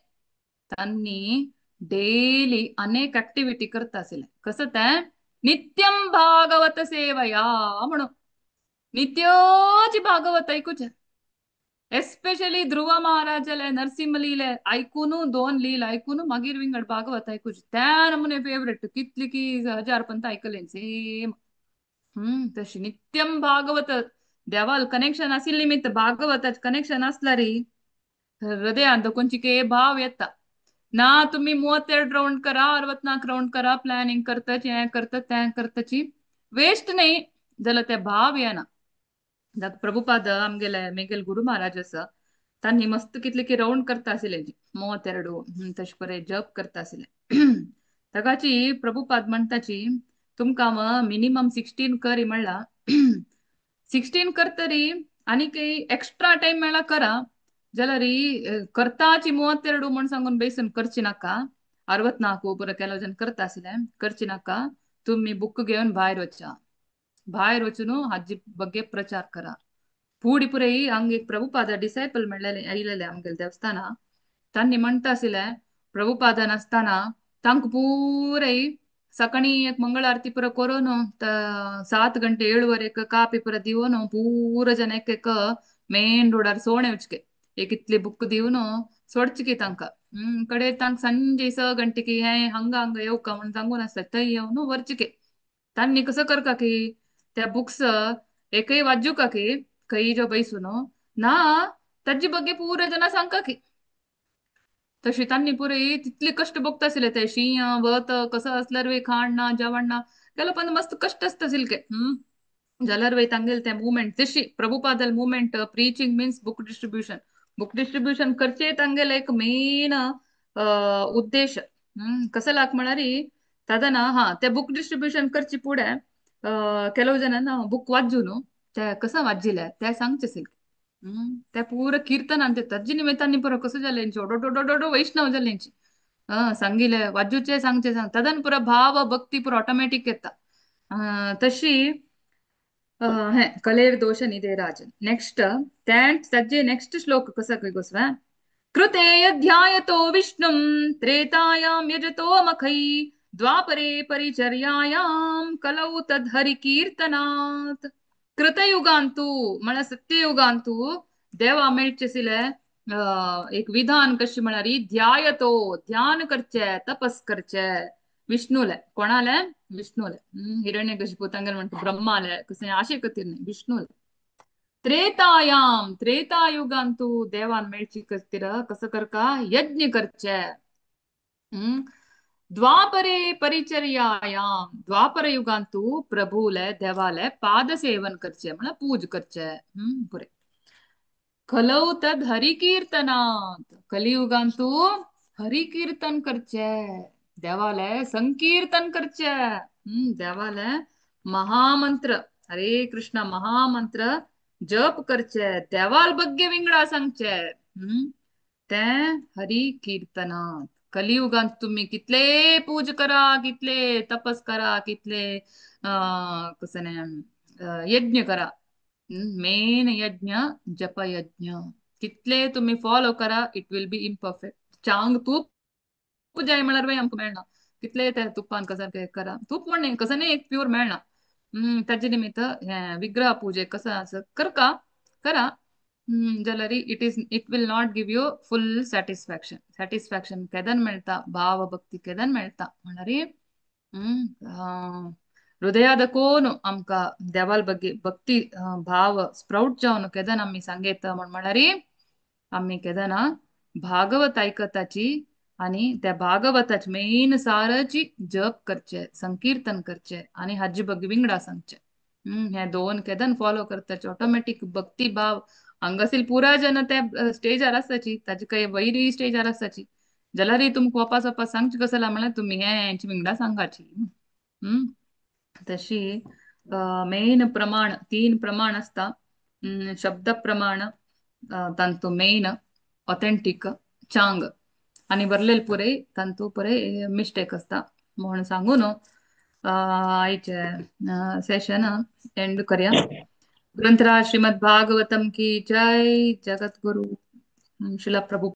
त्यांनी डेली अनेक ऍक्टिव्हिटी करत असेल कसं त्या नित्यम भागवत सेवया म्हणून नित्याची भागवत ऐकूच एस्पेशली ध्रुव महाराजाले नरसिंह लीले ऐकून 2 लील ऐकून मागीर विंगड भागवत ऐकूच त्या नमुने फेवरेट कितली की 1000 पंत ऐकले सेम तशी नित्यम भागवत देवाल कनेक्शन असेल निमित्त भागवताच कनेक्शन असला री हृदयांत कोणचिके भाव येता ना तुम्ही 32 राउंड करा 64 राउंड करा प्लॅनिंग करताच हे करतात त्या करताची वेस्ट नाही जाल्यार ते भाव येना प्रभुपाद आमगेले मेगेल गुरु महाराज आसा तांणी मस्त कितले की राउंड करता आशिल्ले 32 तशे परे जप करता आशिल्ले ताकाची प्रभुपाद म्हणताची तुमकां मिनिमम 16 करी म्हणला 16 करतरी आनी काही एक्स्ट्रा टाइम मेळ्ळा करा जाल्यार करताची 32 म्हण सांगून बेसन करची नाका 64 बरं ಕೆಲವು ಜನ करता आशिल्ले करची नाका तुम्ही बुक घेऊन भायर वचा भायर वचून हाजी ಬಗ್ಗೆ प्रचार करा पूडी पुरई हंग एक प्रभुपाद डिसायपल म्हणलेले आयलेले आमगेले देवस्थान तांणी म्हणता आशिल्ले प्रभुपादान असताना तांकां पुरई सकाळी एक मंगळ आरती पुरा करून 7 ಗಂಟೆ 7 वरेक कापी पुरा दिवन पूरा जन एक मेन रोडार सोणे उचके एक इतली बुक दिवन सोडचिकी तांकां कडे तांकां संजे 6 ಗಂಟೆಗೆ हे हंगा हंगा येवका म्हण सांगून आसता थंय येवन वरचिके तांणी कसं करका की त्या बुक्स एकही वाजू का की कई जो बैसून ना ताजी ಬಗ್ಗೆ पूरा जन सांगका की तशी तांणी पुरी तितली कष्ट बघता आशिल्ले ते शिंय वत कसं असल्यार वे खाण ना जेवण ना केलं पण मस्त कष्ट असता आशिल्ले जाल्यार वय तांगेल ते मुवमेंट तशी प्रभुपादल movement preaching means book distribution करचे तांगेल एक मेन उद्देश कसं लाग म्हणारी तदन हा ते बुक डिस्ट्रीब्यूशन करची पुढे ಕೆಲವು ಜನ ಬುಕ್ ವಾಜ್ಜುನು ते कसा वाजिले ते सांगचे सिल ते पूर कीर्तन अंते तज्जी निमित्तानी पुरा कसं जालेंची ओडोडोडोडो वैष्णव जालेंची सांगिले वाजूचे सांगचे सांग तदन पुरा भाव भक्ती पुरा ऑटोमॅटिक येता तशी हे कलेर दोष निधे राजन नेक्स्ट त्यात तज्जे नेक्स्ट श्लोक कसा काही गोसवा कृते यध्यायतो विष्णुं त्रेतायां यजतो मखै द्वापरे परिचर्यायां कलौ तद्हरिकीर्तनात् कृतयुगांतू म्हणा सत्ययुगांतू देवा मेळचेसिले एक विधान कशी म्हणारी ध्यायतो ध्यान करचे तपस करचे विष्णूले कोणाले विष्णूले हिरण्यकशिपू तांगेल म्हणतो ब्रह्माले कसे आशे कतीर नाही विष्णूले त्रेतायाम त्रेतायुगांतू देवान मेळची करतीर कसं करका यज्ञ करचे द्वापरे परिचर्यायाम द्वापर युगांतू प्रभूले देवाले पाद सेवन करचे म्हणा पूज करचे पुरे खलौ तद हरिकीर्तनात कलियुगांतू हरिकीर्तन करचे देवाले संकीर्तन करचे देवाले महामंत्र हरे कृष्ण महामंत्र जप करचे देवाल बग्गे विंगडा सांगचे ते हरी कीर्तनात कलियुगांत तुम्ही कितले पूज करा कितले तपस करा कितले कसं यज्ञ करा मेन यज्ञ जप यज्ञ कितले तुम्ही फॉलो करा इट विल बी इम्परफेक्ट चांग तूप जाय म्हळ्यार बाई आमकां मेळना कितले त्या तुपान कसं करा तूप म्हणणे कसं नाही एक प्युअर मेळना ताजे निमित्त विग्रह पूजे कसं असं करका करा जाल्यार it will not give you full satisfaction केदन मेळता भाव भक्ती केदन मेळता म्हणारी हृदयादकोन आमका देवाल बग्गे भक्ती भाव स्प्राउट जावन केदन आम्ही सांगेत म्हणारी आम्ही केदन भागवत ऐकताची आणि त्या भागवताची मेन सारची जप करचे संकीर्तन करचे आणि हाजी बग्गे विंगडा सांगचे हे दोन केदन फॉलो करताचे ऑटोमॅटिक भक्ती भाव हांगासर पुरा जन त्या स्टेजार आसाची ताची काही वैरी स्टेजार आसाची जाल्यार तुमकां वपास वपास सांगचे कसला म्हळ्यार तुम्ही हेंची विंगडा सांगाची तशी मेन प्रमाण 3 प्रमाण असता शब्द प्रमाण तांतू मेन ऑथेंटिक चांग आणि बरलेल पुरे तांतू पुरे मिस्टेक असता म्हणून सांगून आयचे सेशन एंड करया ग्रंथराज श्रीमद् भागवतम की जय जगत गुरु शिला प्रभु